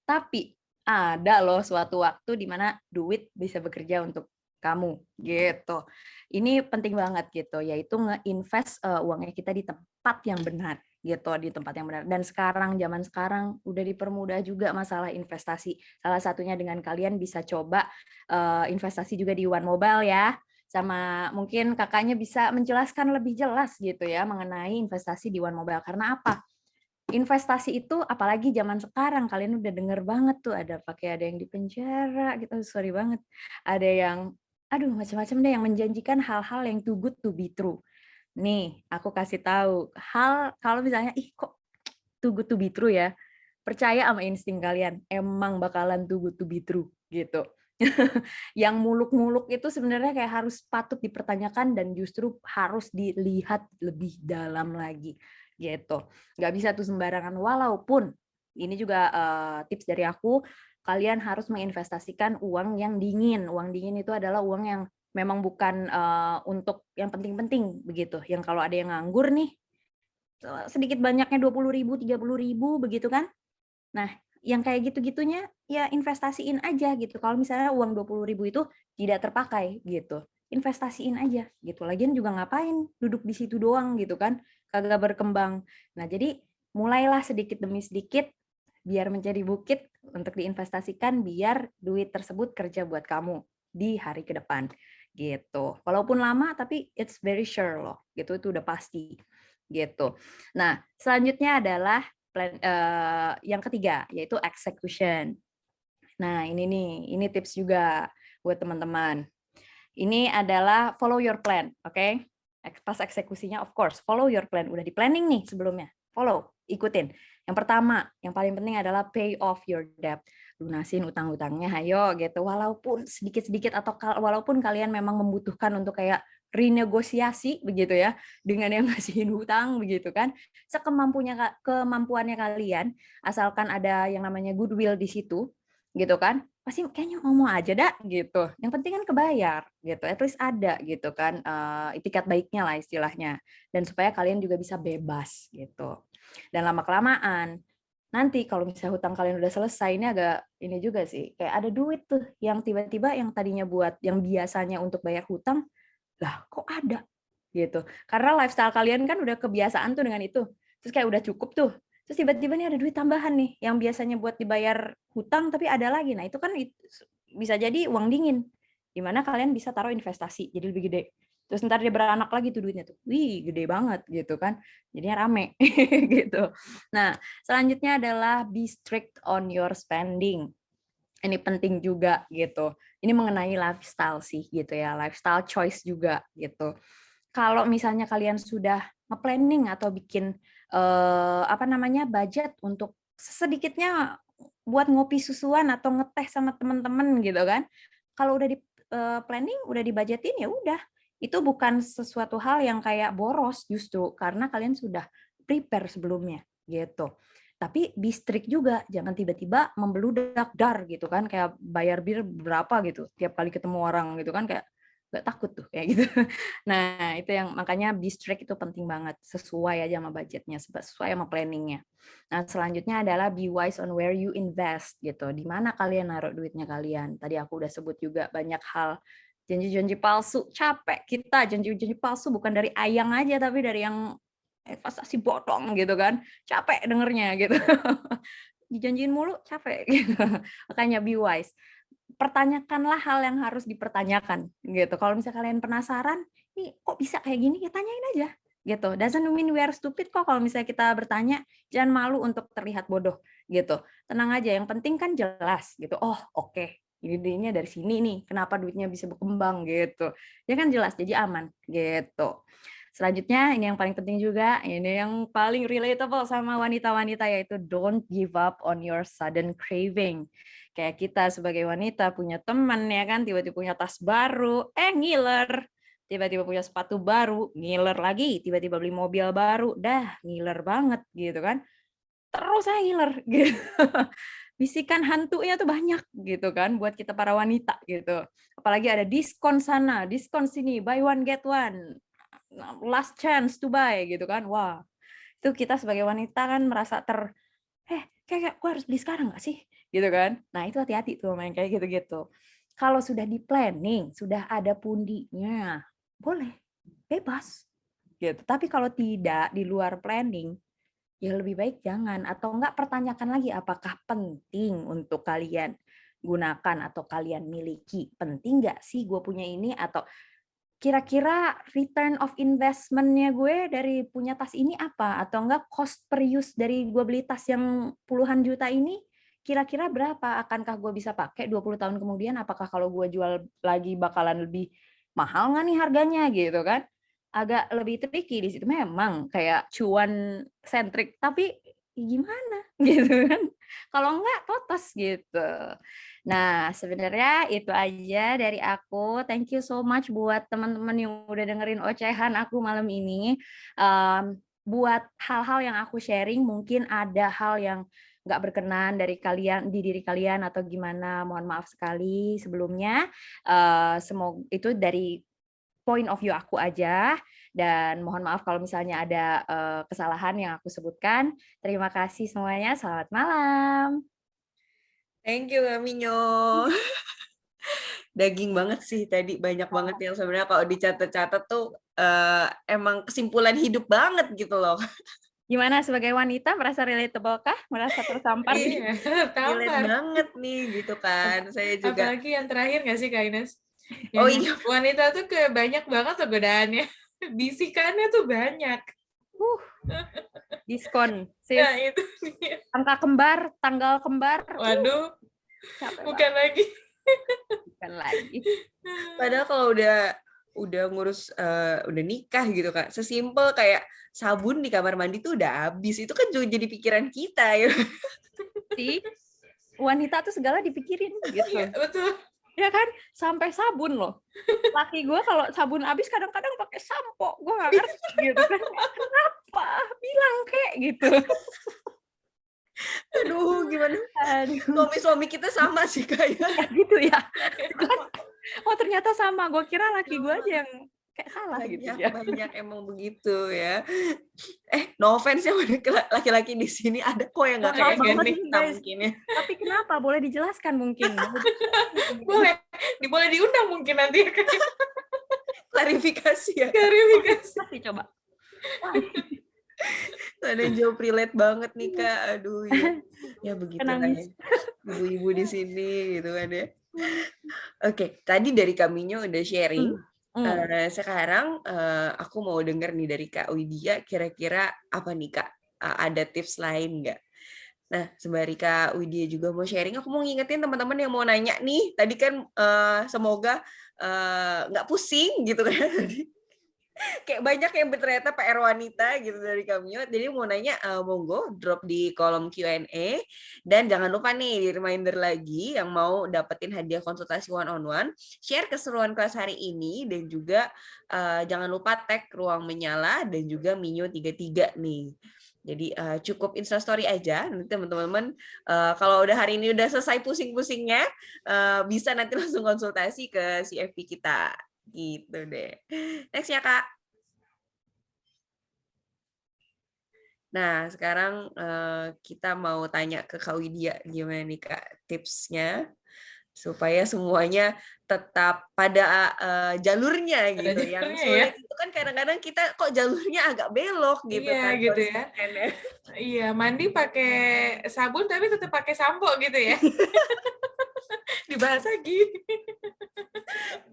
Speaker 2: Tapi ada loh suatu waktu di mana duit bisa bekerja untuk kamu gitu. Ini penting banget gitu, yaitu nge-invest uangnya kita di tempat yang benar gitu, di tempat yang benar. Dan sekarang zaman sekarang udah dipermudah juga masalah investasi. Salah satunya dengan kalian bisa coba investasi juga di One Mobile ya. Sama mungkin kakaknya bisa menjelaskan lebih jelas gitu ya mengenai investasi di One Mobile. Karena apa? Investasi itu apalagi zaman sekarang kalian udah denger banget tuh ada yang di penjara gitu, sorry banget. Ada yang aduh macam-macam deh yang menjanjikan hal-hal yang too good to be true. Nih, aku kasih tahu hal kalau misalnya kok too good to be true ya. Percaya sama insting kalian, emang bakalan too good to be true gitu. Yang muluk-muluk itu sebenarnya kayak harus patut dipertanyakan dan justru harus dilihat lebih dalam lagi gitu. Nggak bisa tuh sembarangan, walaupun ini juga tips dari aku, kalian harus menginvestasikan uang yang dingin. Uang dingin itu adalah uang yang memang bukan untuk yang penting-penting begitu. Yang kalau ada yang nganggur nih, sedikit banyaknya 20.000, 30.000 begitu kan. Nah, yang kayak gitu-gitunya ya investasiin aja gitu. Kalau misalnya uang 20.000 itu tidak terpakai gitu, investasiin aja gitu. Lagian juga ngapain duduk di situ doang gitu kan, kagak berkembang. Nah, jadi mulailah sedikit demi sedikit biar menjadi bukit untuk diinvestasikan biar duit tersebut kerja buat kamu di hari ke depan gitu. Walaupun lama tapi it's very sure loh, gitu itu udah pasti gitu. Nah, selanjutnya adalah yang ketiga yaitu execution. Nah, ini tips juga buat teman-teman. Ini adalah follow your plan, oke? Pas eksekusinya of course follow your plan. Udah di planning nih sebelumnya. Follow, ikutin. Yang pertama, yang paling penting adalah pay off your debt. Lunasin utang-utangnya, ayo gitu. Walaupun sedikit-sedikit atau walaupun kalian memang membutuhkan untuk kayak renegosiasi begitu ya dengan yang ngasihin hutang begitu kan. Kemampuannya kalian, asalkan ada yang namanya goodwill di situ gitu kan. Pasti kayaknya ngomong aja dah gitu. Yang penting kan kebayar gitu. At least ada gitu kan itikat baiknya lah istilahnya. Dan supaya kalian juga bisa bebas gitu. Dan lama kelamaan nanti kalau misalnya hutang kalian udah selesai, ini agak ini juga sih, kayak ada duit tuh yang tiba-tiba yang tadinya buat yang biasanya untuk bayar hutang, lah kok ada gitu. Karena lifestyle kalian kan udah kebiasaan tuh dengan itu. Terus kayak udah cukup tuh. Terus tiba-tiba nih ada duit tambahan nih yang biasanya buat dibayar hutang tapi ada lagi. Nah, itu kan bisa jadi uang dingin. Di mana kalian bisa taruh investasi jadi lebih gede. Terus ntar dia beranak lagi tuh duitnya tuh. Wih, gede banget gitu kan. Jadinya rame gitu. Nah, selanjutnya adalah be strict on your spending. Ini penting juga gitu. Ini mengenai lifestyle sih gitu ya, lifestyle choice juga gitu. Kalau misalnya kalian sudah nge-planning atau bikin budget untuk sedikitnya buat ngopi susuan atau ngeteh sama teman-teman gitu kan. Kalau udah di planning, udah dibudgetin ya udah. Itu bukan sesuatu hal yang kayak boros justru karena kalian sudah prepare sebelumnya gitu. Tapi be strict juga, jangan tiba-tiba membeludak dar gitu kan, kayak bayar bir berapa gitu tiap kali ketemu orang gitu kan, kayak nggak takut tuh kayak gitu. Nah, itu yang makanya be strict itu penting banget, sesuai aja sama budgetnya, sesuai sama planningnya. Nah, selanjutnya adalah be wise on where you invest gitu. Di mana kalian naruh duitnya kalian. Tadi aku udah sebut juga banyak hal janji-janji palsu, capek kita janji-janji palsu bukan dari Ayang aja tapi dari yang investasi bodong gitu kan, capek dengernya gitu. Dijanjiin mulu capek gitu. Makanya be wise. Pertanyakanlah hal yang harus dipertanyakan gitu. Kalau misalnya kalian penasaran, nih kok bisa kayak gini, ya tanyain aja gitu. Doesn't mean we are stupid kok kalau misalnya kita bertanya, jangan malu untuk terlihat bodoh gitu. Tenang aja, yang penting kan jelas gitu. Oh, oke. Ini dari sini nih, kenapa duitnya bisa berkembang gitu. Ya kan jelas, jadi aman gitu. Selanjutnya, ini yang paling penting juga, ini yang paling relatable sama wanita-wanita, yaitu don't give up on your sudden craving. Kayak kita sebagai wanita punya teman ya kan, tiba-tiba punya tas baru, ngiler. Tiba-tiba punya sepatu baru, ngiler lagi. Tiba-tiba beli mobil baru, dah ngiler banget gitu kan. Terus saya ngiler gitu. Bisikan hantunya tuh banyak gitu kan buat kita para wanita gitu. Apalagi ada diskon sana, diskon sini, buy one get one, last chance to buy gitu kan. Wah, itu kita sebagai wanita kan merasa kayak gue harus beli sekarang nggak sih? Gitu kan. Nah, itu hati-hati tuh main kayak gitu-gitu. Kalau sudah di planning, sudah ada pundinya, boleh, bebas. Gitu. Tapi kalau tidak di luar planning, ya lebih baik jangan. Atau enggak pertanyakan lagi apakah penting untuk kalian gunakan atau kalian miliki. Penting nggak sih gue punya ini? Atau kira-kira return of investment-nya gue dari punya tas ini apa? Atau enggak cost per use dari gue beli tas yang puluhan juta ini, kira-kira berapa? Akankah gue bisa pakai 20 tahun kemudian? Apakah kalau gue jual lagi bakalan lebih mahal nggak nih harganya gitu kan? Agak lebih tricky di situ. Memang kayak cuan sentrik, tapi gimana gitu kan? Kalau enggak totos gitu. Nah, sebenarnya itu aja dari aku. Thank you so much buat teman-teman yang udah dengerin ocehan aku malam ini. Buat hal-hal yang aku sharing, mungkin ada hal yang nggak berkenan dari kalian, di diri kalian atau gimana, mohon maaf sekali sebelumnya. Semoga itu dari point of view aku aja, dan mohon maaf kalau misalnya ada kesalahan yang aku sebutkan. Terima kasih semuanya, selamat malam.
Speaker 1: Thank you, Kak Minyo. Daging banget sih tadi, banyak banget yang sebenarnya kalau dicatat-catat tuh emang kesimpulan hidup banget gitu loh.
Speaker 2: Gimana sebagai wanita, merasa relatable kah? Merasa tersampar?
Speaker 3: Iya,
Speaker 1: Relate
Speaker 3: tampar.
Speaker 1: banget nih gitu kan. Saya juga.
Speaker 3: Apalagi yang terakhir nggak sih, Kak Ines?
Speaker 1: Oh
Speaker 3: Yang
Speaker 1: iya.
Speaker 3: wanita tuh kayak banyak banget tuh godaannya. Bisikannya tuh banyak.
Speaker 2: Diskon, sis.
Speaker 3: Nah, itu dia.
Speaker 2: Angka kembar, tanggal kembar.
Speaker 3: Waduh,
Speaker 2: Capek
Speaker 3: bukan lagi.
Speaker 2: Bukan lagi.
Speaker 1: Padahal kalau udah ngurus udah nikah gitu Kak, sesimpel kayak sabun di kamar mandi tuh udah habis. Itu kan juga jadi pikiran kita ya.
Speaker 2: Si wanita tuh segala dipikirin gitu.
Speaker 3: Iya, betul.
Speaker 2: Ya kan, sampai sabun loh. Laki gue kalau sabun habis kadang-kadang pakai sampo, gue nggak ngerti gitu kan. Kenapa? Bilang kayak gitu.
Speaker 1: Aduh, gimana?
Speaker 2: Aduh.
Speaker 1: Suami-suami kita sama sih kayak.
Speaker 2: Ya gitu ya. Oh ternyata sama. Gue kira laki gue aja yang kayak salah gitu ya.
Speaker 1: Banyak emang begitu ya. No offense ya laki-laki di sini, ada kok yang nggak kayak
Speaker 3: Maaf
Speaker 1: gini
Speaker 3: banget,
Speaker 2: guys.
Speaker 1: mungkin ya.
Speaker 2: Tapi kenapa? Boleh dijelaskan mungkin?
Speaker 3: boleh diundang mungkin nanti ya,
Speaker 1: Klarifikasi ya.
Speaker 3: klarifikasi.
Speaker 2: Pasti coba.
Speaker 1: Ada yang jawab relate banget nih Kak. Aduh ya begitu lah ya. Ibu-ibu di sini gitu kan ya. Oke, tadi dari Kaminyo udah sharing. Sekarang aku mau denger nih dari Kak Widya, kira-kira apa nih Kak? Ada tips lain nggak? Nah, sembari Kak Widya juga mau sharing, aku mau ngingetin teman-teman yang mau nanya nih. Tadi kan semoga nggak pusing gitu kan. Kayak banyak yang ternyata PR wanita gitu dari Kamio. Jadi mau nanya, monggo drop di kolom Q&A. Dan jangan lupa nih, di reminder lagi yang mau dapetin hadiah konsultasi one-on-one, share keseruan kelas hari ini, dan juga jangan lupa tag Ruang Menyala dan juga Minyo 33 nih. Jadi cukup Instastory aja, nanti teman-teman kalau udah hari ini udah selesai pusing-pusingnya, bisa nanti langsung konsultasi ke CFP kita. Gitu deh. Next ya Kak. Nah sekarang kita mau tanya ke Kak Widya gimana nih Kak tipsnya supaya semuanya tetap pada jalurnya gitu. Yang sulit itu kan kadang-kadang kita kok jalurnya agak belok gitu kan.
Speaker 3: Iya gitu ya. Iya, mandi pakai sabun tapi tetap pakai sampo gitu ya. Dibahas lagi.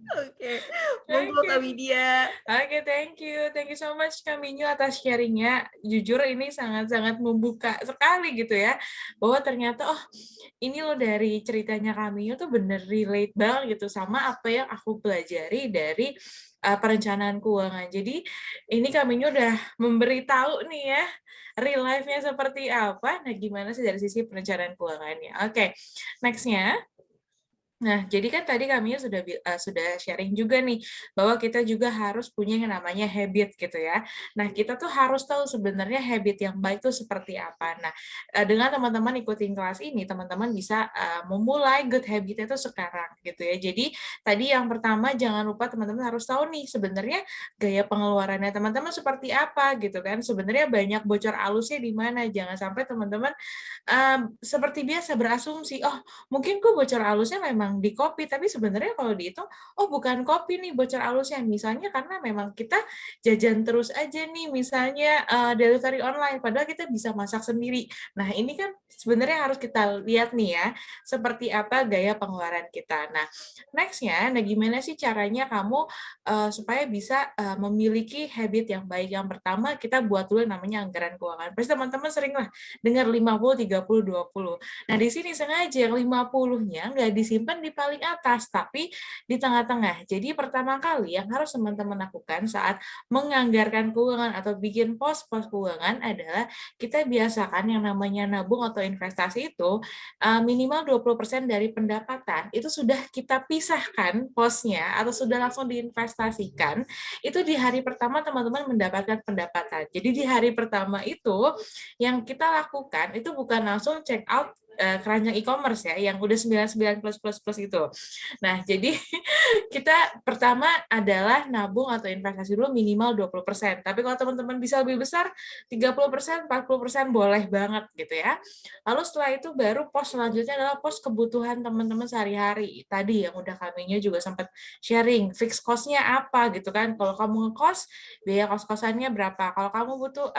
Speaker 1: Oke, monggo Kak Widya.
Speaker 3: Oke, thank you so much Kak Minyo atas sharingnya. Jujur ini sangat-sangat membuka sekali gitu ya, bahwa ternyata ini loh dari ceritanya Kak Minyo tuh bener relate banget gitu sama apa yang aku pelajari dari perencanaan keuangan. Jadi ini Kak Minyo udah memberitahu nih ya real life-nya seperti apa. Nah, gimana sih dari sisi perencanaan keuangannya? Oke, next-nya. Nah, jadi kan tadi kami sudah sharing juga nih bahwa kita juga harus punya yang namanya habit gitu ya. Nah, kita tuh harus tahu sebenarnya habit yang baik itu seperti apa. Nah, dengan teman-teman ikutin kelas ini, teman-teman bisa memulai good habit itu sekarang gitu ya. Jadi, tadi yang pertama jangan lupa teman-teman harus tahu nih sebenarnya gaya pengeluarannya teman-teman seperti apa gitu kan. Sebenarnya banyak bocor alusnya di mana. Jangan sampai teman-teman seperti biasa berasumsi, mungkin gue bocor alusnya memang di kopi, tapi sebenarnya kalau dihitung, bukan kopi nih bocor alusnya, misalnya karena memang kita jajan terus aja nih, misalnya delivery online, padahal kita bisa masak sendiri. Nah, ini kan sebenarnya harus kita lihat nih ya, seperti apa gaya pengeluaran kita. Nah, next-nya, gimana sih caranya kamu supaya bisa memiliki habit yang baik? Yang pertama, kita buat dulu yang namanya anggaran keuangan. Pasti teman-teman sering lah dengar 50-30-20. Nah, di sini sengaja yang 50-nya nggak disimpan di paling atas, tapi di tengah-tengah. Jadi pertama kali yang harus teman-teman lakukan saat menganggarkan keuangan atau bikin pos-pos keuangan adalah kita biasakan yang namanya nabung atau investasi itu minimal 20% dari pendapatan itu sudah kita pisahkan posnya atau sudah langsung diinvestasikan. Itu di hari pertama teman-teman mendapatkan pendapatan. Jadi di hari pertama itu yang kita lakukan itu bukan langsung check out keranjang e-commerce ya, yang udah 99 plus itu. Nah, jadi kita pertama adalah nabung atau investasi dulu minimal 20%. Tapi kalau teman-teman bisa lebih besar, 30%, 40% boleh banget gitu ya. Lalu setelah itu baru pos selanjutnya adalah pos kebutuhan teman-teman sehari-hari. Tadi yang udah kaminya juga sempat sharing, fixed cost-nya apa gitu kan. Kalau kamu ngekos, biaya kos-kosannya berapa. Kalau kamu butuh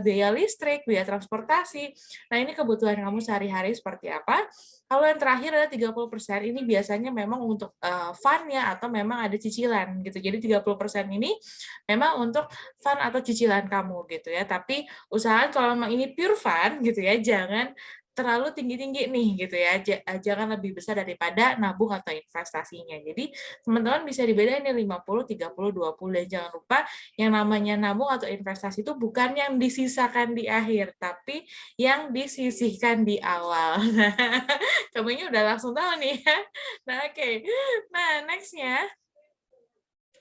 Speaker 3: biaya listrik, biaya transportasi. Nah, ini kebutuhan kamu sehari-hari seperti apa. Kalau yang terakhir adalah 30%, ini biasanya memang untuk fun-nya atau memang ada cicilan gitu. Jadi 30% ini memang untuk fun atau cicilan kamu gitu ya. Tapi usahakan kalau memang ini pure fun gitu ya, jangan terlalu tinggi-tinggi nih gitu ya. Jangan lebih besar daripada nabung atau investasinya. Jadi teman-teman bisa dibedain nih 50, 30, 20. Dan jangan lupa yang namanya nabung atau investasi itu bukan yang disisakan di akhir, tapi yang disisihkan di awal. Kamunya udah langsung tahu nih ya. Nah, oke. Nah, next-nya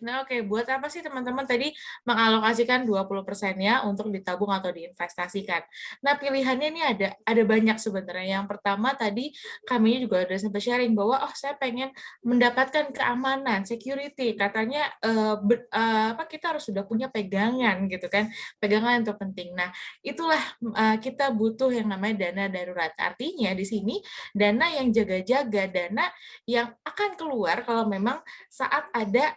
Speaker 3: Nah, oke, buat apa sih teman-teman tadi mengalokasikan 20%-nya untuk ditabung atau diinvestasikan? Nah, pilihannya ini ada banyak sebenarnya. Yang pertama tadi kami juga udah sempat sharing bahwa oh saya pengen mendapatkan keamanan, security. Katanya apa kita harus sudah punya pegangan gitu kan. Pegangan itu penting. Nah, itulah kita butuh yang namanya dana darurat. Artinya di sini dana yang jaga-jaga, dana yang akan keluar kalau memang saat ada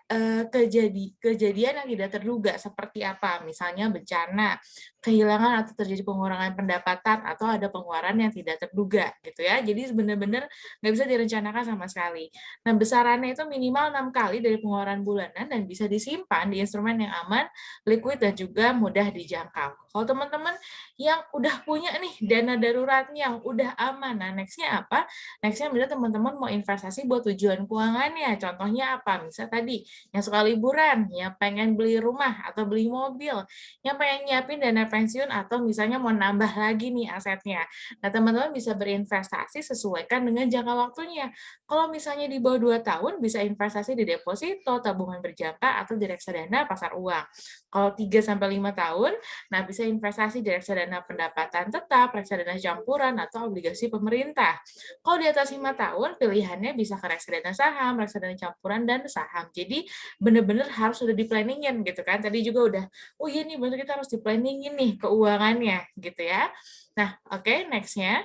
Speaker 3: kejadian yang tidak terduga seperti apa, misalnya bencana, kehilangan atau terjadi pengurangan pendapatan atau ada pengeluaran yang tidak terduga gitu ya. Jadi benar-benar nggak bisa direncanakan sama sekali. Nah, besarannya itu minimal 6 kali dari pengeluaran bulanan dan bisa disimpan di instrumen yang aman, liquid dan juga mudah dijangkau. Kalau teman-teman yang udah punya nih dana daruratnya yang udah aman, nah nextnya apa? Nextnya bisa teman-teman mau investasi buat tujuan keuangannya. Contohnya apa? Misal tadi yang suka liburan, yang pengen beli rumah atau beli mobil, yang pengen nyiapin dana pensiun atau misalnya mau nambah lagi nih asetnya. Nah, teman-teman bisa berinvestasi sesuaikan dengan jangka waktunya. Kalau misalnya di bawah 2 tahun bisa investasi di deposito, tabungan berjangka atau di reksadana pasar uang. Kalau 3 sampai 5 tahun, nah bisa investasi di reksadana pendapatan tetap, reksadana campuran atau obligasi pemerintah. Kalau di atas 5 tahun, pilihannya bisa ke reksadana saham, reksadana campuran, dan saham. Jadi benar-benar harus sudah di-planningin gitu kan. Tadi juga udah, oh iya nih benar kita harus di-planningin nih keuangannya gitu ya. Nah, oke, next-nya.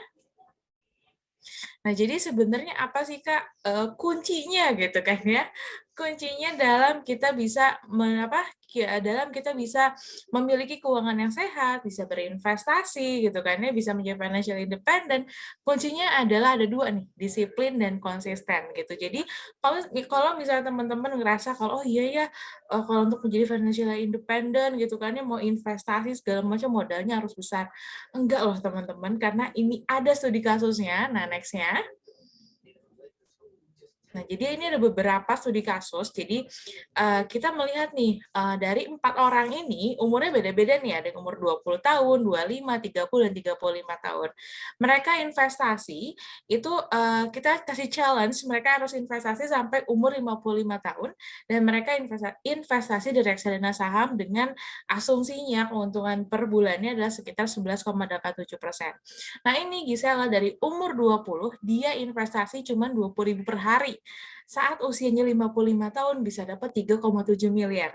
Speaker 3: Nah, jadi sebenarnya apa sih Kak kuncinya gitu kan ya? Kuncinya dalam kita bisa dalam kita bisa memiliki keuangan yang sehat, bisa berinvestasi gitu kan ya, bisa menjadi financial independent. Kuncinya adalah ada dua nih, disiplin dan konsisten gitu. Jadi kalau kalau misalnya teman-teman ngerasa kalau oh iya ya kalau untuk menjadi financial independent gitu kan ya mau investasi segala macam modalnya harus besar. Enggak loh teman-teman, karena ini ada studi kasusnya. Nah, next-nya. Nah, jadi ini ada beberapa studi kasus. Jadi kita melihat nih dari 4 orang ini umurnya beda-beda nih, ada yang umur 20 tahun, 25, 30 dan 35 tahun. Mereka investasi itu kita kasih challenge mereka harus investasi sampai umur 55 tahun dan mereka investasi di reksadana saham dengan asumsinya keuntungan per bulannya adalah sekitar 11,87%. Nah, ini Gisela dari umur 20 dia investasi cuma 20.000 per hari. Saat usianya 55 tahun bisa dapat 3,7 miliar.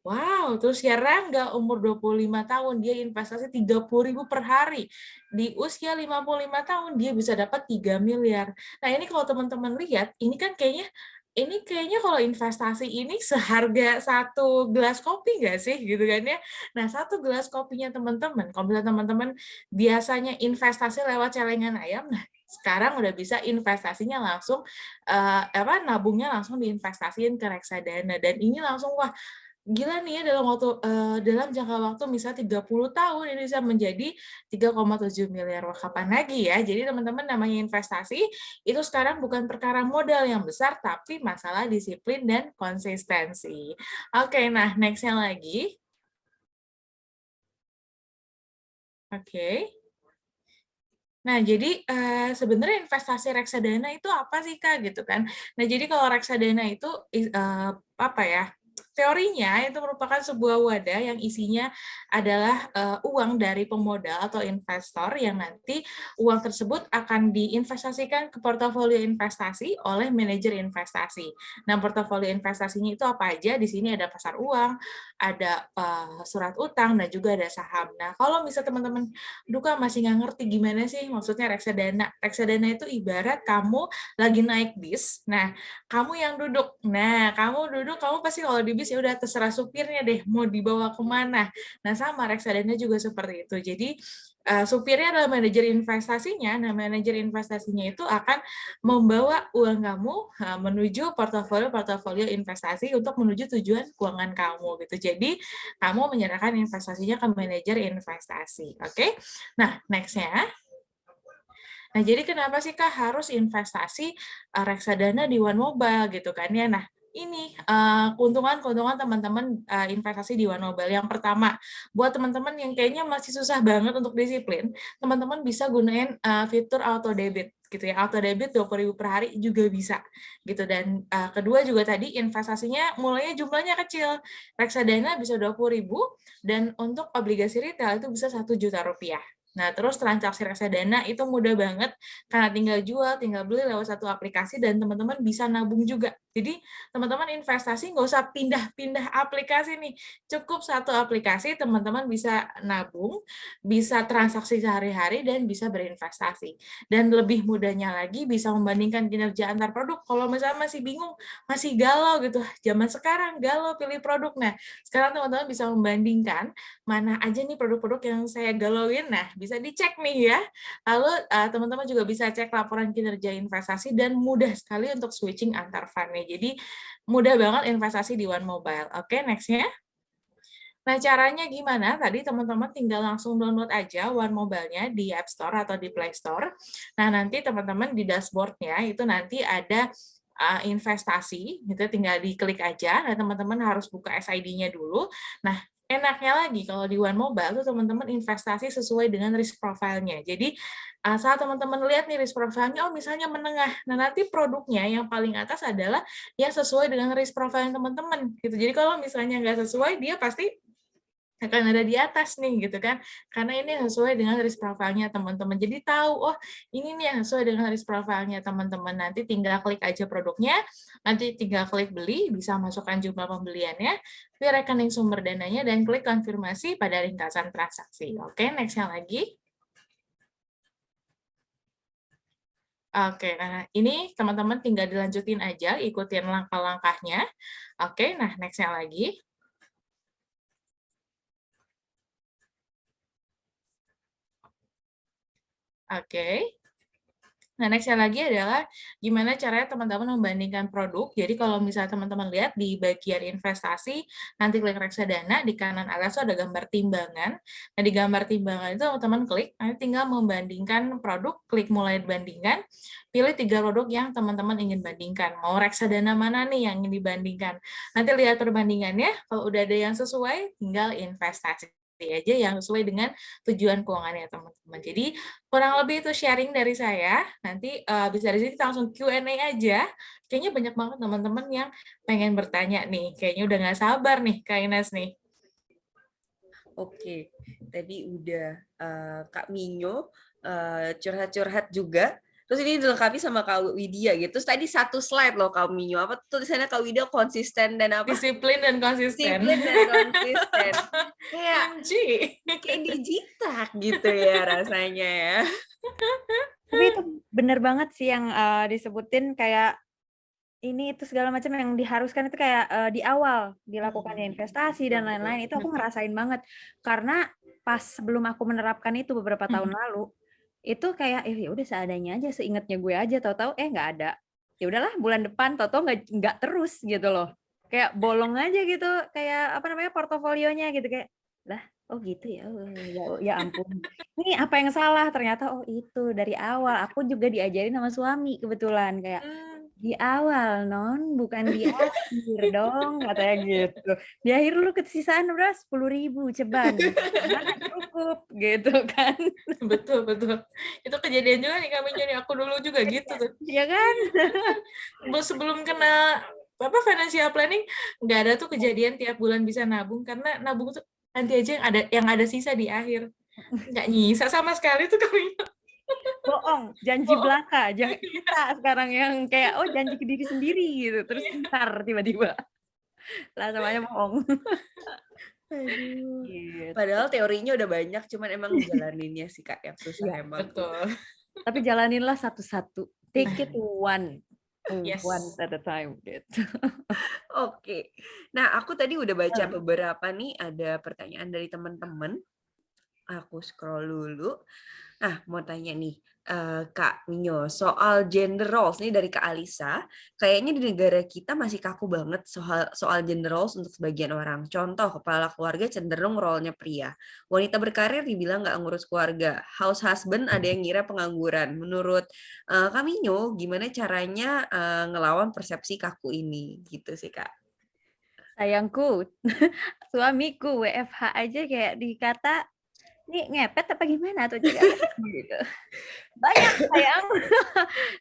Speaker 3: Wow, terus ya Rangga umur 25 tahun dia investasi 30.000 per hari. Di usia 55 tahun dia bisa dapat 3 miliar. Nah, ini kalau teman-teman lihat, ini kayaknya kalau investasi ini seharga satu gelas kopi nggak sih gitu kan ya. Nah, satu gelas kopinya teman-teman, kalau misalnya teman-teman biasanya investasi lewat celengan ayam, nah sekarang udah bisa investasinya langsung nabungnya langsung diinvestasiin ke reksadana dan ini langsung wah gila nih ya dalam jangka waktu misalnya 30 tahun ini bisa menjadi 3,7 miliar. Wah, kapan lagi ya? Jadi teman-teman namanya investasi itu sekarang bukan perkara modal yang besar tapi masalah disiplin dan konsistensi. Oke, nah next-nya lagi. Oke. Nah, jadi sebenarnya investasi reksadana itu apa sih, Kak? Gitu kan. Nah, jadi kalau reksadana itu apa ya? Teorinya itu merupakan sebuah wadah yang isinya adalah uang dari pemodal atau investor yang nanti uang tersebut akan diinvestasikan ke portofolio investasi oleh manajer investasi. Nah, portofolio investasinya itu apa aja? Di sini ada pasar uang, ada surat utang, dan juga ada saham. Nah, kalau misalnya teman-teman Duka masih nggak ngerti gimana sih maksudnya reksadana. Reksadana itu ibarat kamu lagi naik bis, nah kamu yang duduk. Nah, kamu pasti kalau di bis ya udah terserah supirnya deh mau dibawa kemana. Nah, sama reksadana juga seperti itu. Jadi supirnya adalah manajer investasinya. Nah, manajer investasinya itu akan membawa uang kamu menuju portofolio investasi untuk menuju tujuan keuangan kamu gitu. Jadi kamu menyerahkan investasinya ke manajer investasi. Oke? Nah, next-nya. Nah, jadi kenapa sih Kak harus investasi reksadana di One Mobile gitu kan ya? Nah, keuntungan-keuntungan teman-teman investasi di One Mobile. Yang pertama, buat teman-teman yang kayaknya masih susah banget untuk disiplin, teman-teman bisa gunain fitur auto debit gitu ya. Auto debit 20.000 per hari juga bisa gitu. Dan kedua juga tadi investasinya mulainya jumlahnya kecil. Reksadana bisa 20.000 dan untuk obligasi retail itu bisa 1 juta rupiah. Nah, terus transaksi reksadana itu mudah banget karena tinggal jual, tinggal beli lewat satu aplikasi dan teman-teman bisa nabung juga. Jadi, teman-teman investasi nggak usah pindah-pindah aplikasi nih. Cukup satu aplikasi, teman-teman bisa nabung, bisa transaksi sehari-hari, dan bisa berinvestasi. Dan lebih mudahnya lagi bisa membandingkan kinerja antar produk. Kalau misalnya masih bingung, masih galau gitu, zaman sekarang galau pilih produk. Nah, sekarang teman-teman bisa membandingkan mana aja nih produk-produk yang saya galauin. Nah, bisa dicek nih ya. Lalu teman-teman juga bisa cek laporan kinerja investasi dan mudah sekali untuk switching antar fund nih. Jadi mudah banget investasi di One Mobile. Oke, next-nya. Nah, caranya gimana? Tadi teman-teman tinggal langsung download aja One Mobile-nya di App Store atau di Play Store. Nah, nanti teman-teman di dashboard-nya itu nanti ada investasi, gitu tinggal diklik aja. Nah, teman-teman harus buka SID-nya dulu. Nah, enaknya lagi kalau di One Mobile tuh teman-teman investasi sesuai dengan risk profile-nya. Jadi, saat teman-teman lihat nih risk profile-nya, oh misalnya menengah. Nah, nanti produknya yang paling atas adalah yang sesuai dengan risk profile teman-teman. Gitu. Jadi, kalau misalnya nggak sesuai, dia pasti akan ada di atas nih gitu kan, karena ini sesuai dengan risk profile-nya teman-teman. Jadi tahu, oh ini nih yang sesuai dengan risk profile-nya teman-teman. Nanti tinggal klik aja produknya, nanti tinggal klik beli, bisa masukkan jumlah pembeliannya, pilih rekening sumber dananya, dan klik konfirmasi pada ringkasan transaksi. Oke, next-nya lagi. Oke, nah ini teman-teman tinggal dilanjutin aja, ikutin langkah-langkahnya. Oke, nah next-nya lagi. Oke. Nah, next-nya lagi adalah gimana caranya teman-teman membandingkan produk. Jadi kalau misalnya teman-teman lihat di bagian investasi, nanti klik reksadana, di kanan atas itu ada gambar timbangan. Nah, di gambar timbangan itu teman-teman klik, nanti tinggal membandingkan produk, klik mulai bandingkan, pilih 3 produk yang teman-teman ingin bandingkan. Mau reksadana mana nih yang ingin dibandingkan. Nanti lihat perbandingannya, kalau udah ada yang sesuai, tinggal investasi aja yang sesuai dengan tujuan keuangannya teman-teman. Jadi kurang lebih itu sharing dari saya. Nanti bisa dari sini kita langsung Q&A aja. Kayaknya banyak banget teman-teman yang pengen bertanya nih. Kayaknya udah nggak sabar nih Kak Ines nih.
Speaker 1: Oke, tadi udah Kak Minyo curhat-curhat juga. Terus ini dilengkapi sama Kak Widya gitu. Terus tadi satu slide loh Kak Minyo. Apa tulisannya Kak Widya konsisten dan apa?
Speaker 3: Disiplin dan konsisten.
Speaker 1: Disiplin dan konsisten.
Speaker 3: Kunci.
Speaker 1: Kayak digitak gitu ya rasanya ya.
Speaker 2: Tapi itu bener banget sih yang disebutin kayak ini itu segala macam yang diharuskan itu kayak di awal dilakukannya investasi dan lain-lain. Itu aku ngerasain banget. Karena pas sebelum aku menerapkan itu beberapa tahun lalu, itu kayak ya udah seadanya aja, seingatnya gue aja, tahu-tahu nggak ada. Ya udahlah bulan depan tahu-tahu nggak terus gitu loh. Kayak bolong aja gitu, kayak apa namanya portofolionya gitu kayak lah oh gitu ya. Oh, ya ampun. Ini apa yang salah? Ternyata oh itu dari awal aku juga diajarin sama suami kebetulan kayak di awal non bukan di akhir dong katanya gitu. Di akhir lu kesisaan berapa 10.000 ceban mana cukup gitu kan.
Speaker 3: Betul. Itu kejadian juga nih kami jadi aku dulu juga gitu tuh.
Speaker 2: Iya kan?
Speaker 3: Sebelum kena financial planning nggak ada tuh kejadian tiap bulan bisa nabung karena nabung tuh nanti aja yang ada sisa di akhir. Nggak nyisa sama sekali tuh kami.
Speaker 2: Bohong, janji belaka, jangan kita sekarang yang kayak oh janji ke diri sendiri gitu, terus ntar tiba-tiba lah namanya bohong.
Speaker 1: Aduh.
Speaker 2: Gitu.
Speaker 1: Padahal teorinya udah banyak, cuman emang jalaninnya sih Kak yang susah
Speaker 2: Iya,
Speaker 1: emang.
Speaker 3: Betul.
Speaker 2: Tapi jalaninlah satu-satu. Take it one
Speaker 3: Yes.
Speaker 2: at a time gitu.
Speaker 1: Oke. Nah, aku tadi udah baca beberapa nih, ada pertanyaan dari teman-teman. Aku scroll dulu. Nah, mau tanya nih, Kak Minyo, soal gender roles nih dari Kak Alisa, kayaknya di negara kita masih kaku banget soal gender roles untuk sebagian orang. Contoh, kepala keluarga cenderung role-nya pria. Wanita berkarir dibilang nggak ngurus keluarga. House husband ada yang ngira pengangguran. Menurut Kak Minyo, gimana caranya ngelawan persepsi kaku ini? Gitu sih, Kak.
Speaker 2: Sayangku, suamiku WFH aja kayak dikata, "Ini ngepet apa gimana tuh juga?" Gitu. Banyak sayang.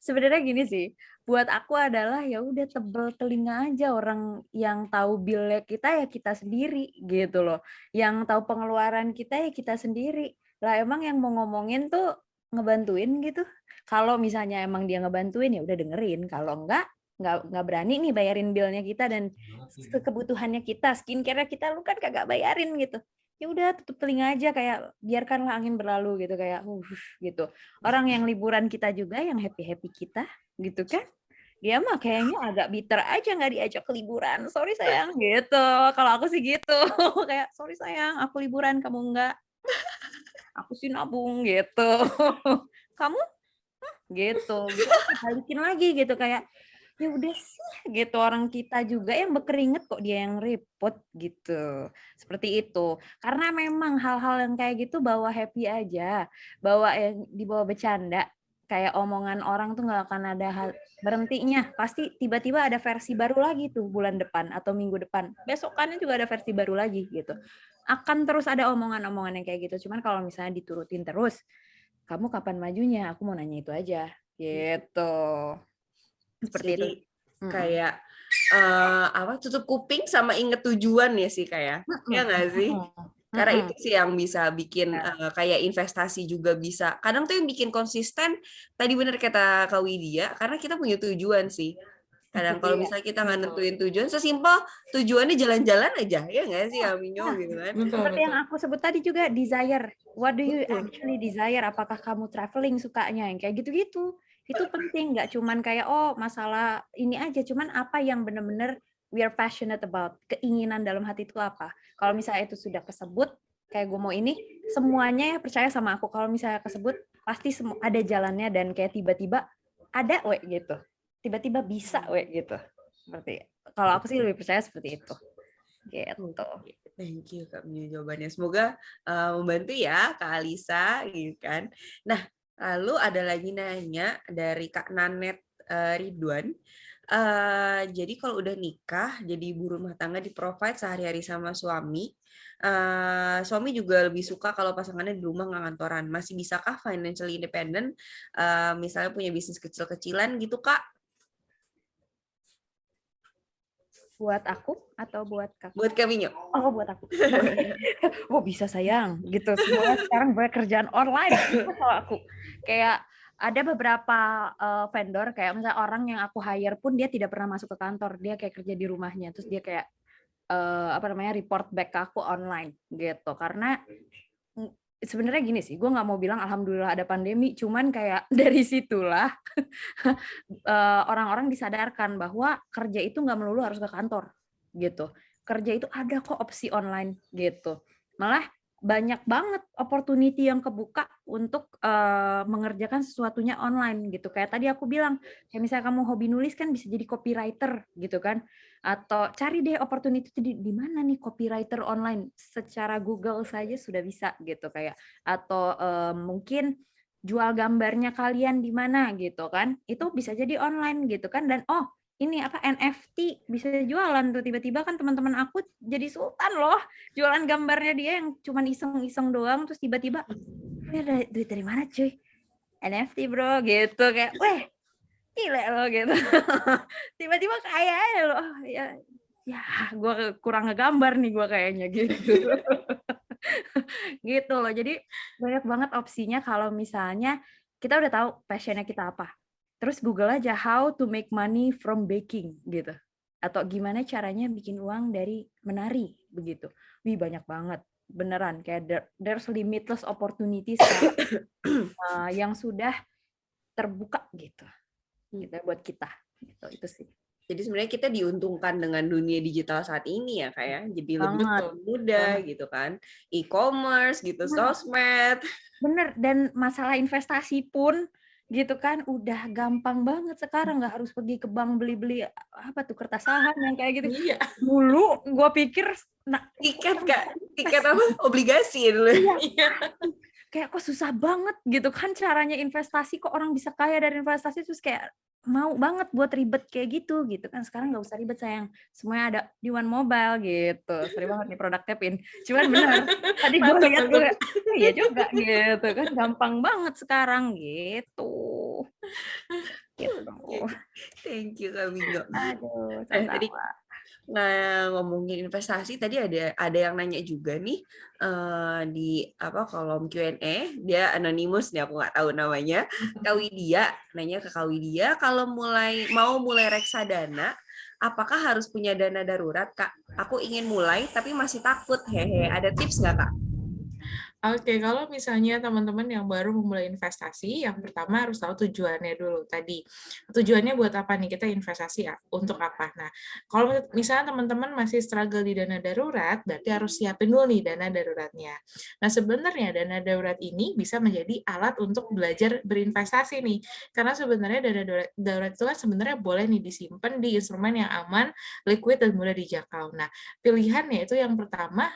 Speaker 2: Sebenarnya gini sih, buat aku adalah ya udah tebel telinga aja, orang yang tahu bill kita ya kita sendiri gitu loh. Yang tahu pengeluaran kita ya kita sendiri. Lah emang yang mau ngomongin tuh ngebantuin gitu. Kalau misalnya emang dia ngebantuin ya udah dengerin, kalau enggak berani nih bayarin billnya kita dan kebutuhannya kita, skincare-nya kita lu kan kagak bayarin gitu. Ya udah tutup telinga aja kayak biarkanlah angin berlalu gitu kayak gitu. Orang yang liburan kita juga yang happy-happy kita gitu kan. Dia mah kayaknya agak bitter aja nggak diajak ke liburan. Sorry sayang gitu. Kalau aku sih gitu. Kayak sorry sayang aku liburan kamu enggak. Aku sih nabung gitu. Kamu gitu. Gitu aku balikin lagi gitu kayak ya udah sih gitu, orang kita juga yang berkeringat kok dia yang repot gitu. Seperti itu. Karena memang hal-hal yang kayak gitu bawa happy aja, bawa yang dibawa bercanda. Kayak omongan orang tuh nggak akan ada berhentinya. Pasti tiba-tiba ada versi baru lagi tuh bulan depan atau minggu depan. Besokannya juga ada versi baru lagi gitu. Akan terus ada omongan-omongan yang kayak gitu. Cuman kalau misalnya diturutin terus, kamu kapan majunya? Aku mau nanya itu aja. Gitu. Seperti itu.
Speaker 1: Jadi kayak apa, tutup kuping sama inget tujuan ya sih, kayak ya nggak sih? Karena itu sih yang bisa bikin kayak investasi juga bisa. Kadang tuh yang bikin konsisten, tadi bener kata Kak Widya, karena kita punya tujuan sih. Kadang kalau misalnya kita nggak nentuin tujuan, sesimpel tujuannya jalan-jalan aja, ya nggak sih Kak Minyo gitu kan?
Speaker 2: Seperti yang aku sebut tadi juga, desire. What do you
Speaker 1: Betul.
Speaker 2: actually desire? Apakah kamu traveling sukanya? Yang kayak gitu-gitu. Itu penting, nggak cuman kayak, oh masalah ini aja, cuman apa yang benar-benar we are passionate about. Keinginan dalam hati itu apa? Kalau misalnya itu sudah kesebut, kayak gue mau ini, semuanya ya percaya sama aku. Kalau misalnya kesebut, pasti ada jalannya dan kayak tiba-tiba ada gitu. Tiba-tiba bisa gitu. Seperti kalau aku sih lebih percaya seperti itu. Gitu.
Speaker 1: Thank you Kak Mio jawabannya. Semoga membantu ya Kak Alisa gitu kan. Nah, lalu ada lagi nanya dari Kak Nanet Ridwan. Jadi kalau udah nikah, jadi ibu rumah tangga di provide sehari-hari sama suami. Suami juga lebih suka kalau pasangannya di rumah nggak kantoran. Masih bisakah financially independent? Misalnya punya bisnis kecil-kecilan gitu Kak?
Speaker 2: Buat aku atau buat kakak?
Speaker 1: Buat Kak Minyo.
Speaker 2: Oh, buat aku. Oh, bisa sayang. Gitu. Semuanya sekarang banyak kerjaan online. Kalau aku. Kayak ada beberapa vendor, kayak misalnya orang yang aku hire pun dia tidak pernah masuk ke kantor. Dia kayak kerja di rumahnya. Terus dia kayak report back ke aku online gitu. Karena sebenarnya gini sih, gue nggak mau bilang alhamdulillah ada pandemi, cuman kayak dari situlah orang-orang disadarkan bahwa kerja itu nggak melulu harus ke kantor gitu. Kerja itu ada kok opsi online gitu. Malah banyak banget opportunity yang kebuka untuk mengerjakan sesuatunya online gitu. Kayak tadi aku bilang, kayak misalnya kamu hobi nulis kan bisa jadi copywriter gitu kan. Atau cari deh opportunity di mana nih copywriter online. Secara Google saja sudah bisa gitu kayak. Atau mungkin jual gambarnya kalian di mana gitu kan. Itu bisa jadi online gitu kan. Dan ini apa NFT bisa jualan tuh, tiba-tiba kan teman-teman aku jadi sultan loh, jualan gambarnya dia yang cuma iseng-iseng doang, terus tiba-tiba ada duit dari mana cuy, NFT bro gitu, kayak weh gila loh gitu. Tiba-tiba kaya aja loh, ya gue kurang ngegambar nih gue kayaknya gitu. Gitu loh, jadi banyak banget opsinya kalau misalnya kita udah tahu passionnya kita apa. Terus Google aja how to make money from baking gitu. Atau gimana caranya bikin uang dari menari begitu. Wih banyak banget. Beneran kayak there's limitless opportunities yang sudah terbuka gitu. Gitu buat kita. Gitu itu sih.
Speaker 1: Jadi sebenarnya kita diuntungkan dengan dunia digital saat ini ya Kak ya. Jadi lebih
Speaker 2: Banget.
Speaker 1: mudah gitu kan. E-commerce gitu, sosmed.
Speaker 2: Bener, dan masalah investasi pun gitu kan udah gampang banget sekarang, nggak harus pergi ke bank beli-beli apa tuh kertas saham yang kayak gitu.
Speaker 3: Iya.
Speaker 2: Dulu gua pikir
Speaker 1: Tiket Kak, tiket apa? Obligasi dulu.
Speaker 3: Iya.
Speaker 2: Kayak kok susah banget gitu kan caranya investasi, kok orang bisa kaya dari investasi, terus kayak mau banget buat ribet kayak gitu kan. Sekarang nggak usah ribet sayang, semuanya ada di One Mobile gitu. Sorry banget nih produknya Pin, cuman bener tadi gue
Speaker 3: Mantap,
Speaker 2: lihat
Speaker 3: mantap.
Speaker 2: gue iya juga gitu kan, gampang banget sekarang gitu.
Speaker 1: Thank you Kak Minggu.
Speaker 2: Aduh,
Speaker 1: Tadi
Speaker 2: sama-sama.
Speaker 1: Nah, ngomongin investasi tadi ada yang nanya juga nih di apa kolom Q&A, dia anonymous nih, aku nggak tahu namanya. Kak Widya nanya ke Kak Widya, kalau mau mulai reksadana, apakah harus punya dana darurat Kak? Aku ingin mulai tapi masih takut, hehe. Ada tips nggak Kak?
Speaker 3: Oke, kalau misalnya teman-teman yang baru memulai investasi, yang pertama harus tahu tujuannya dulu tadi. Tujuannya buat apa nih? Kita investasi untuk apa? Nah, kalau misalnya teman-teman masih struggle di dana darurat, berarti harus siapin dulu nih dana daruratnya. Nah, sebenarnya dana darurat ini bisa menjadi alat untuk belajar berinvestasi nih. Karena sebenarnya dana darurat itu kan sebenarnya boleh nih disimpan di instrumen yang aman, liquid, dan mudah dijangkau. Nah, pilihannya itu yang pertama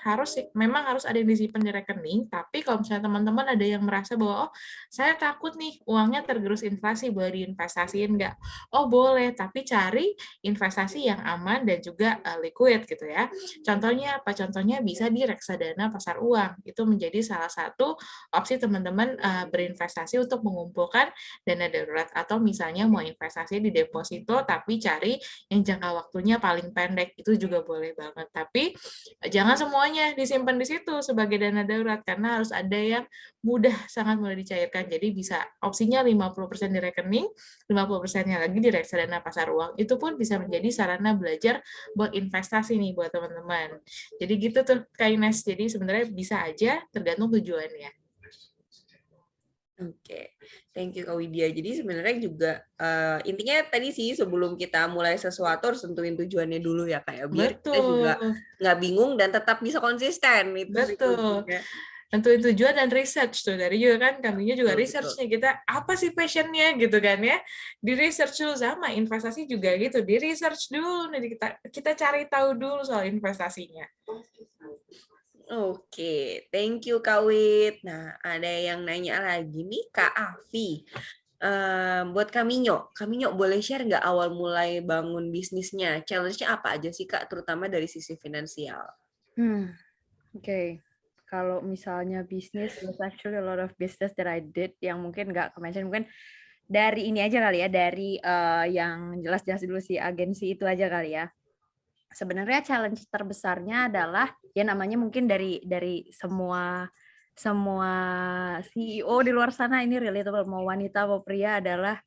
Speaker 3: memang harus ada yang disimpan di rekening, tapi kalau misalnya teman-teman ada yang merasa bahwa, oh saya takut nih uangnya tergerus inflasi, boleh diinvestasiin nggak? Oh boleh, tapi cari investasi yang aman dan juga liquid gitu ya. Contohnya apa? Contohnya bisa di reksadana pasar uang. Itu menjadi salah satu opsi teman-teman berinvestasi untuk mengumpulkan dana darurat, atau misalnya mau investasi di deposito tapi cari yang jangka waktunya paling pendek, itu juga boleh banget. Tapi jangan semuanya disimpan di situ sebagai dana darurat, karena harus ada yang sangat mudah dicairkan. Jadi bisa opsinya 50% di rekening, 50%-nya lagi di reksadana pasar uang. Itu pun bisa menjadi sarana belajar buat investasi nih buat teman-teman. Jadi gitu tuh Kak Ines. Jadi sebenarnya bisa aja tergantung tujuannya.
Speaker 1: Oke, thank you Kak Widya. Jadi sebenarnya juga intinya tadi sih sebelum kita mulai sesuatu harus tentuin tujuannya dulu ya Kak ya. Biar kita juga
Speaker 3: Betul,
Speaker 1: nggak bingung dan tetap bisa konsisten. Itu sih
Speaker 3: betul.
Speaker 1: kuncinya.
Speaker 3: Tentuin tujuan dan research tuh dari juga kan, kaminya juga
Speaker 1: Betul, betul.
Speaker 3: research nih, kita apa sih passionnya gitu kan ya, di research dulu. Sama investasi juga gitu, di research dulu nih, kita cari tahu dulu soal investasinya.
Speaker 1: Oke, thank you Kak Wid. Nah, ada yang nanya lagi nih Kak Afi. Buat Kaminyo boleh share nggak awal mulai bangun bisnisnya? Challenge-nya apa aja sih Kak, terutama dari sisi finansial?
Speaker 2: Oke. Kalau misalnya bisnis, there's actually a lot of business that I did yang mungkin nggak ke-mention. Mungkin dari ini aja kali ya, dari yang jelas-jelas dulu sih, agensi itu aja kali ya. Sebenarnya challenge terbesarnya adalah ya namanya mungkin dari semua CEO di luar sana ini relatable, mau wanita mau pria, adalah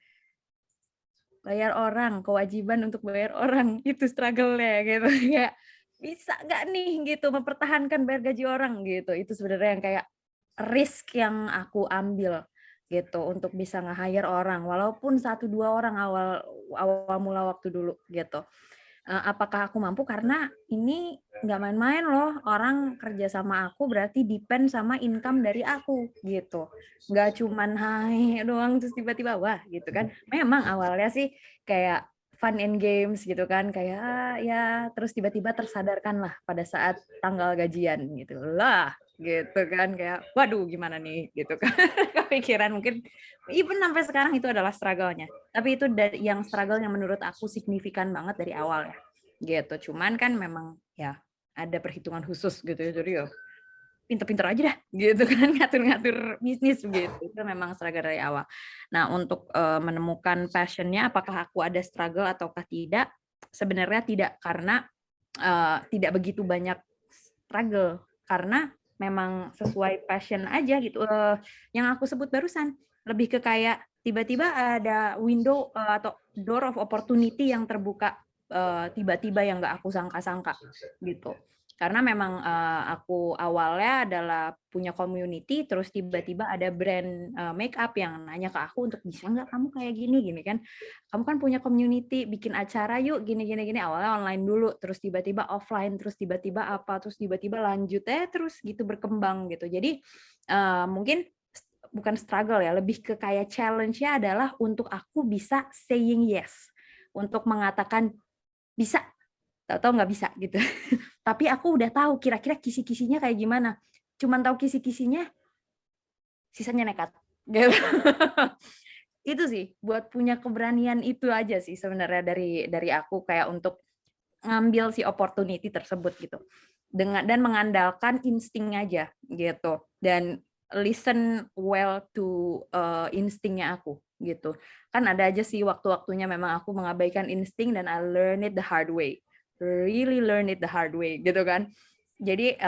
Speaker 2: bayar orang, kewajiban untuk bayar orang, itu struggle-nya gitu. Kayak bisa nggak nih gitu mempertahankan bayar gaji orang gitu. Itu sebenarnya yang kayak risk yang aku ambil gitu untuk bisa nge-hire orang, walaupun 1-2 orang awal mula waktu dulu gitu. Apakah aku mampu? Karena ini nggak main-main loh, orang kerja sama aku berarti depend sama income dari aku gitu. Nggak cuman hai doang terus tiba-tiba wah gitu kan. Memang awalnya sih kayak fun and games gitu kan, kayak ya terus tiba-tiba tersadarkan lah pada saat tanggal gajian gitu lah gitu kan, kayak waduh gimana nih gitu kan. Kepikiran mungkin even sampai sekarang itu adalah struggle-nya. Tapi itu yang struggle yang menurut aku signifikan banget dari awal ya. Gitu. Cuman kan memang ya ada perhitungan khusus gitu ya. Jadi ya pinter-pinter aja dah gitu kan, ngatur-ngatur bisnis gitu. Itu memang struggle dari awal. Nah, untuk menemukan passion-nya apakah aku ada struggle ataukah tidak? Sebenarnya tidak, karena tidak begitu banyak struggle, karena memang sesuai passion aja gitu. Yang aku sebut barusan lebih ke kayak tiba-tiba ada window atau door of opportunity yang terbuka tiba-tiba yang nggak aku sangka-sangka gitu. Karena memang aku awalnya adalah punya community, terus tiba-tiba ada brand make up yang nanya ke aku untuk bisa nggak kamu kayak gini kan. Kamu kan punya community, bikin acara yuk gini. Awalnya online dulu, terus tiba-tiba offline, terus tiba-tiba apa, terus tiba-tiba lanjut terus gitu berkembang gitu. Jadi mungkin bukan struggle ya, lebih ke kayak challenge-nya adalah untuk aku bisa saying yes, untuk mengatakan bisa, tahu-tahu nggak bisa gitu. Tapi aku udah tahu kira-kira kisi-kisinya kayak gimana. Cuman tahu kisi-kisinya, sisanya nekat. Gitu. Itu sih, buat punya keberanian itu aja sih sebenarnya dari aku kayak untuk ngambil si opportunity tersebut gitu. Dan mengandalkan insting aja gitu. Dan listen well to instingnya aku gitu. Kan ada aja sih waktu-waktunya memang aku mengabaikan insting dan I learn it the hard way. Really learn it the hard way gitu kan. Jadi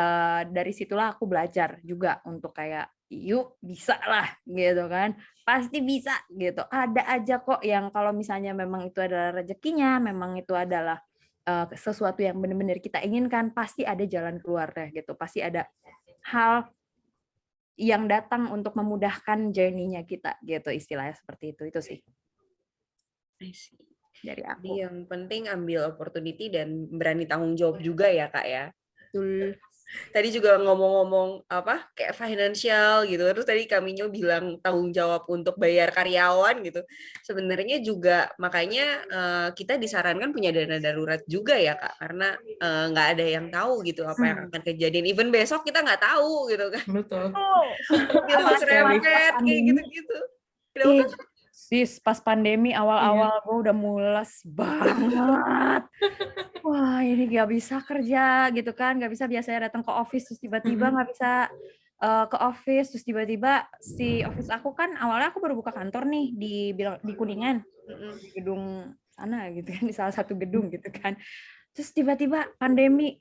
Speaker 2: dari situlah aku belajar juga untuk kayak yuk bisa lah gitu kan. Pasti bisa gitu. Ada aja kok yang kalau misalnya memang itu adalah rezekinya, memang itu adalah sesuatu yang benar-benar kita inginkan, pasti ada jalan keluarnya gitu. Pasti ada hal yang datang untuk memudahkan journey-nya kita gitu, istilahnya seperti itu sih dari
Speaker 1: Jadi
Speaker 2: aku.
Speaker 1: yang penting ambil opportunity dan berani tanggung jawab juga ya Kak ya.
Speaker 2: Betul.
Speaker 1: Tadi juga ngomong-ngomong apa kayak financial gitu. Terus tadi Kaminyo bilang tanggung jawab untuk bayar karyawan gitu. Sebenarnya juga makanya kita disarankan punya dana darurat juga ya Kak, karena nggak ada yang tahu gitu apa yang akan kejadian. Even besok kita nggak tahu gitu kan.
Speaker 3: Betul.
Speaker 1: Mobil serempet kayak gitu-gitu. Kenapa Kak?
Speaker 2: Sis, pas pandemi awal-awal gue udah mules banget. Wah, ini nggak bisa kerja gitu kan, nggak bisa biasanya datang ke office terus tiba-tiba nggak bisa ke office, terus tiba-tiba si office aku kan awalnya aku baru buka kantor nih di Kuningan, di gedung sana gitu kan, di salah satu gedung gitu kan. Terus tiba-tiba pandemi,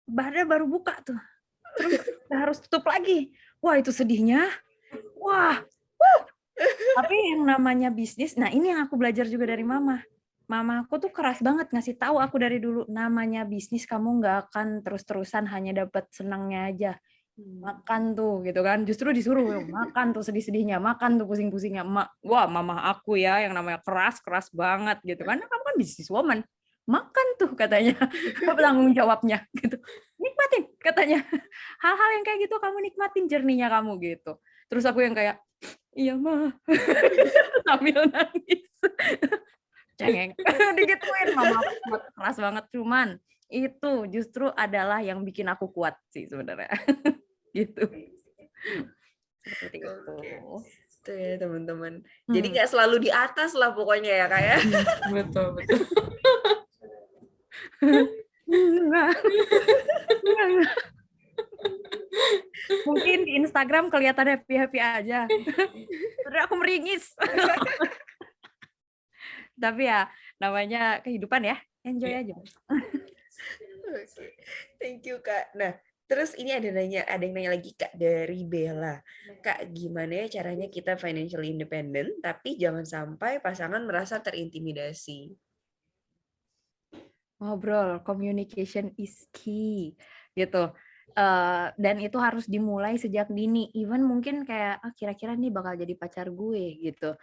Speaker 2: baru buka tuh, terus harus tutup lagi. Wah itu sedihnya, wah. Tapi yang namanya bisnis, nah ini yang aku belajar juga dari mama. Mama aku tuh keras banget ngasih tahu aku dari dulu, namanya bisnis kamu nggak akan terus-terusan hanya dapat senangnya aja. Makan tuh gitu kan, justru disuruh makan tuh sedih-sedihnya, makan tuh pusing-pusingnya. Wah mama aku ya yang namanya keras banget gitu kan, kamu kan bisnis woman, makan tuh katanya, apa tanggung jawabnya gitu, nikmatin katanya, hal-hal yang kayak gitu kamu nikmatin jerninya kamu gitu. Terus aku yang kayak iya mah sambil nangis cengeng digituin mama aku keras banget, cuman itu justru adalah yang bikin aku kuat sih sebenarnya. Gitu. Seperti itu.
Speaker 1: Itu ya teman-teman. Jadi nggak selalu di atas lah pokoknya ya Kak ya.
Speaker 3: Betul.
Speaker 2: Mungkin di Instagram kelihatan happy-happy aja. Sebenarnya aku meringis. Tapi ya namanya kehidupan ya, enjoy aja.
Speaker 1: Thank you Kak. Nah, terus ini ada yang nanya lagi Kak dari Bella. Kak, gimana ya caranya kita financially independent tapi jangan sampai pasangan merasa terintimidasi?
Speaker 2: Ngobrol, communication is key gitu. Dan itu harus dimulai sejak dini. Even mungkin kayak kira-kira nih bakal jadi pacar gue gitu.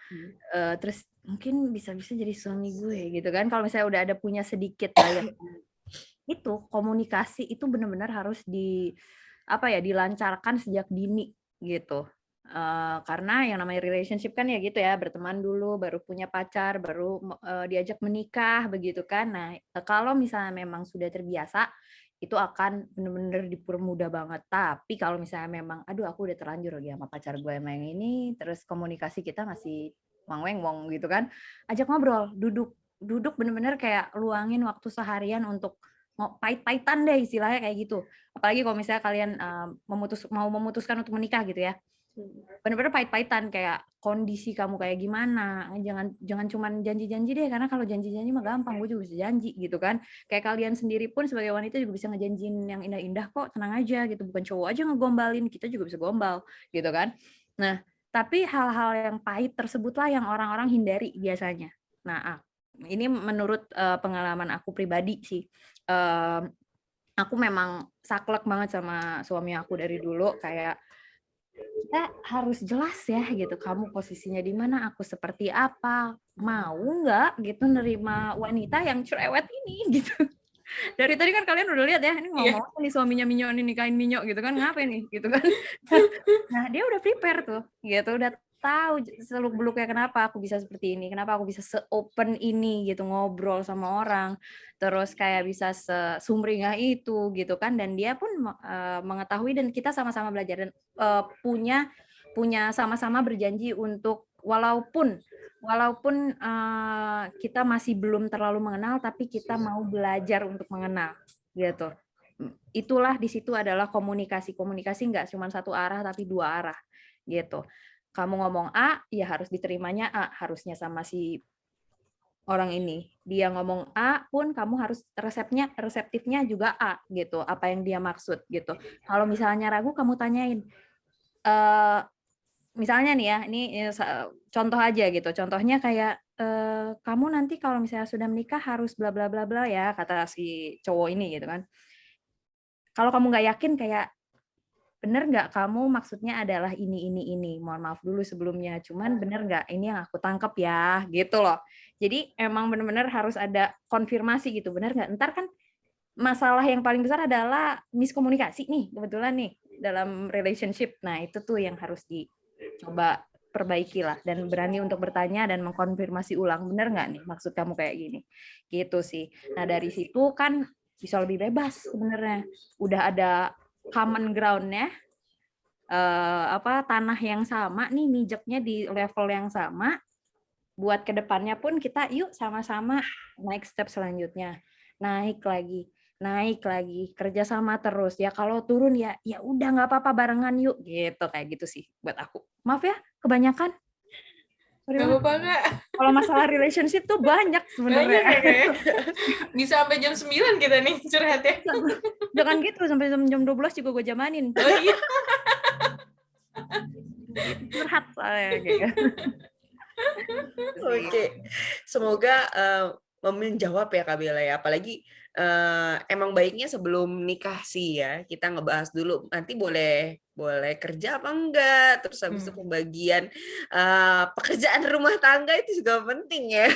Speaker 2: Terus mungkin bisa-bisa jadi suami gue gitu kan. Kalau misalnya udah ada punya sedikit bayangan itu komunikasi itu benar-benar harus dilancarkan sejak dini gitu. Karena yang namanya relationship kan ya gitu ya, berteman dulu, baru punya pacar, baru diajak menikah begitu kan. Nah, kalau misalnya memang sudah terbiasa, itu akan benar-benar dipermudah banget. Tapi kalau misalnya memang, aduh aku udah terlanjur lagi sama pacar gue emang yang ini, terus komunikasi kita masih wang-weng-wong gitu kan, ajak ngobrol, duduk benar-benar kayak luangin waktu seharian untuk pahit-pahitan deh istilahnya kayak gitu. Apalagi kalau misalnya kalian mau memutuskan untuk menikah gitu ya. Benar-benar pahit-pahitan kayak kondisi kamu kayak gimana, jangan cuman janji-janji deh, karena kalau janji-janji mah gampang, gue juga bisa janji gitu kan. Kayak kalian sendiri pun sebagai wanita juga bisa ngejanjiin yang indah-indah kok, tenang aja gitu, bukan cowok aja ngegombalin, kita juga bisa gombal gitu kan. Nah, tapi hal-hal yang pahit tersebutlah yang orang-orang hindari biasanya. Nah, ini menurut pengalaman aku pribadi sih. aku memang saklek banget sama suami aku dari dulu, kayak kita harus jelas ya gitu, kamu posisinya di mana, aku seperti apa, mau nggak gitu nerima wanita yang cerewet ini gitu. Dari tadi kan kalian udah lihat ya, ini
Speaker 3: Iya.
Speaker 2: ngomong apa nih suaminya Minyo nih, nikahin Minyo gitu kan, ngapain nih gitu kan. Nah, dia udah prepare tuh, gitu, udah tahu seluk-beluknya kenapa aku bisa seperti ini, kenapa aku bisa se-open ini gitu ngobrol sama orang, terus kayak bisa sesumringah itu gitu kan, dan dia pun mengetahui dan kita sama-sama belajar dan punya sama-sama berjanji untuk walaupun kita masih belum terlalu mengenal, tapi kita mau belajar untuk mengenal gitu. Itulah di situ adalah komunikasi nggak cuma satu arah tapi dua arah gitu. Kamu ngomong A, ya harus diterimanya A, harusnya sama si orang ini. Dia ngomong A pun kamu harus reseptifnya juga A gitu, apa yang dia maksud gitu. Kalau misalnya ragu kamu tanyain, misalnya nih ya, ini contoh aja gitu. Contohnya kayak kamu nanti kalau misalnya sudah menikah harus bla bla bla bla ya, kata si cowok ini gitu kan. Kalau kamu nggak yakin kayak bener nggak kamu maksudnya adalah ini, mohon maaf dulu sebelumnya, cuman bener nggak ini yang aku tangkap ya, gitu loh. Jadi emang bener-bener harus ada konfirmasi gitu, bener nggak? Ntar kan masalah yang paling besar adalah miskomunikasi nih, kebetulan nih, dalam relationship. Nah itu tuh yang harus dicoba perbaiki lah, dan berani untuk bertanya dan mengkonfirmasi ulang, bener nggak nih maksud kamu kayak gini, gitu sih. Nah dari situ kan bisa lebih bebas sebenarnya, udah ada common ground-nya, tanah yang sama nih, mijaknya di level yang sama, buat kedepannya pun kita yuk sama-sama naik step selanjutnya, naik lagi, kerjasama terus ya, kalau turun ya udah nggak apa-apa barengan yuk gitu, kayak gitu sih buat aku. Maaf ya kebanyakan. Sorry
Speaker 3: Gak
Speaker 2: banget.
Speaker 3: apa-apa, Kak.
Speaker 2: Kalau masalah relationship tuh banyak sebenarnya.
Speaker 3: Banyak ya, Kak, ya. Bisa sampai jam 9 kita nih curhat ya.
Speaker 2: Jangan gitu, sampai jam 12 juga gue jamanin.
Speaker 3: Oh iya.
Speaker 2: Curhat soalnya kayak.
Speaker 1: Oke, semoga menjawab ya Kak Bella ya. Apalagi emang baiknya sebelum nikah sih ya, kita ngebahas dulu. Nanti boleh kerja apa enggak, terus habis itu pembagian pekerjaan rumah tangga itu juga penting ya.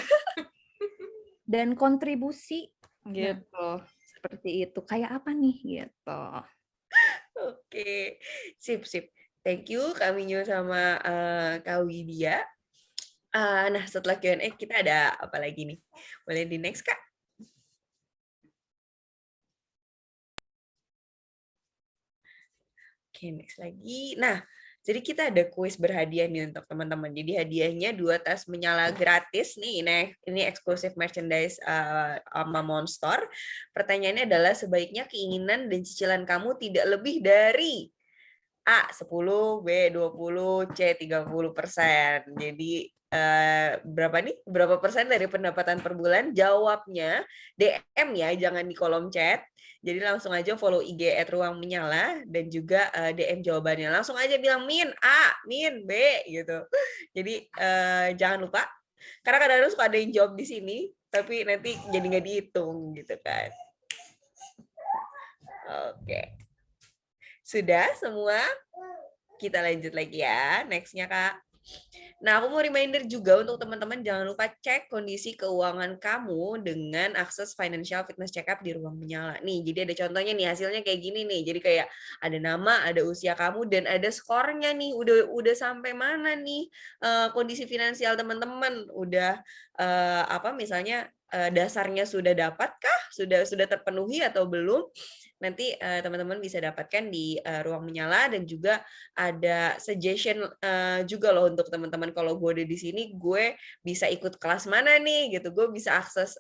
Speaker 2: Dan kontribusi gitu, seperti itu. Kayak apa nih gitu.
Speaker 1: Oke, sip. Thank you Kak Minyo sama Kak Widya. Nah, setelah Q&A kita ada apa lagi nih? Boleh di next, Kak? Oke, next lagi. Nah, jadi kita ada kuis berhadiah nih untuk teman-teman. Jadi hadiahnya 2 tas menyala gratis nih. Nah, ini eksklusif merchandise sama Monster. Pertanyaannya adalah sebaiknya keinginan dan cicilan kamu tidak lebih dari A 10, B 20, C 30%. Jadi berapa nih? Berapa persen dari pendapatan per bulan? Jawabnya DM ya, jangan di kolom chat. Jadi langsung aja follow IG @ruangmenyala dan juga DM jawabannya. Langsung aja bilang min A, min B gitu. Jadi jangan lupa. Karena kadang-kadang suka ada yang jawab di sini, tapi nanti jadi nggak dihitung gitu kan. Oke. Sudah semua? Kita lanjut lagi ya. Next-nya, Kak. Nah, aku mau reminder juga untuk teman-teman jangan lupa cek kondisi keuangan kamu dengan akses financial fitness check-up di Ruang Menyala. Nih, jadi ada contohnya nih, hasilnya kayak gini nih. Jadi kayak ada nama, ada usia kamu, dan ada skornya nih. Udah sampai mana nih kondisi finansial teman-teman? Udah misalnya dasarnya sudah dapatkah? Sudah terpenuhi atau belum? Nanti teman-teman bisa dapatkan di Ruang Menyala, dan juga ada suggestion juga loh untuk teman-teman, kalau gue ada di sini gue bisa ikut kelas mana nih gitu, gue bisa akses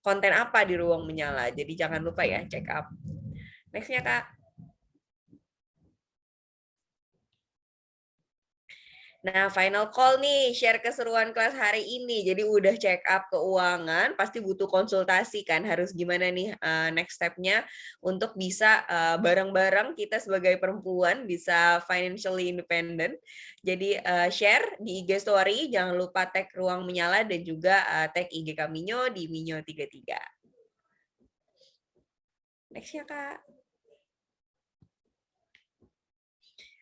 Speaker 1: konten apa di Ruang Menyala. Jadi jangan lupa ya check up. Nextnya Kak. Nah, final call nih, share keseruan kelas hari ini. Jadi udah check up keuangan, pasti butuh konsultasi kan, harus gimana nih next step-nya untuk bisa bareng-bareng kita sebagai perempuan bisa financially independent. Jadi share di IG story, jangan lupa tag Ruang Menyala dan juga tag IG Kaminyo di Minyo33. Next ya, Kak.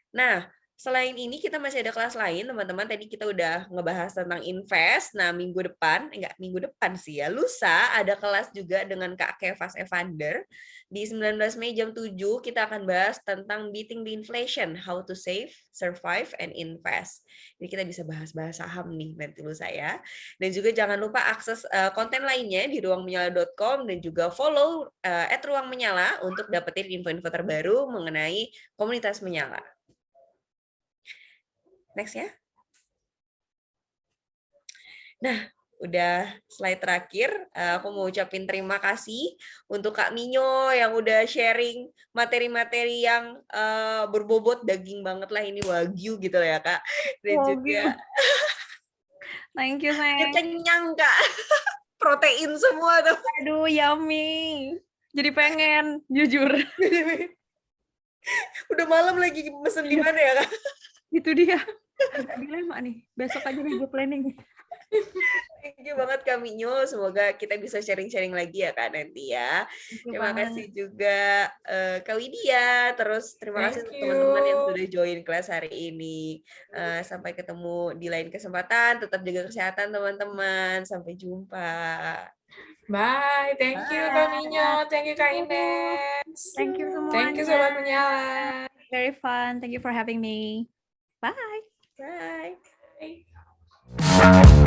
Speaker 1: Nah, selain ini kita masih ada kelas lain, teman-teman. Tadi kita udah ngebahas tentang invest. Nah, minggu depan sih ya, lusa ada kelas juga dengan Kak Kevas Evander. Di 19 Mei jam 7 kita akan bahas tentang beating the inflation, how to save, survive, and invest. Jadi kita bisa bahas-bahas saham nih nanti lusa ya. Dan juga jangan lupa akses konten lainnya di ruangmenyala.com dan juga follow @ruangmenyala untuk dapetin info-info terbaru mengenai komunitas menyala. Next ya. Nah, udah slide terakhir. Aku mau ucapin terima kasih untuk Kak Minyo yang udah sharing materi-materi yang berbobot daging banget lah, ini wagyu gitu ya Kak. Dan juga
Speaker 2: thank you, sayang.
Speaker 1: kenyang Kak. Protein semua tuh.
Speaker 2: Aduh, yummy. Jadi pengen, jujur.
Speaker 1: Udah malam lagi mesen di mana ya Kak?
Speaker 2: Itu dia. Dilema nih. Besok aja nih gue planning.
Speaker 1: Thank you banget Kak Minyo. Semoga kita bisa sharing-sharing lagi ya Kak nanti ya. Terima kasih juga Kak Widya. Terus terima kasih untuk teman-teman yang sudah join kelas hari ini. Sampai ketemu di lain kesempatan. Tetap jaga kesehatan teman-teman. Sampai jumpa.
Speaker 3: Bye. Thank you Kak Minyo. Thank you Kak Ines.
Speaker 2: Thank you semuanya.
Speaker 3: Thank you Sobat Menyala.
Speaker 2: Very fun. Thank you for having me. Bye.
Speaker 1: Bye.
Speaker 3: Bye.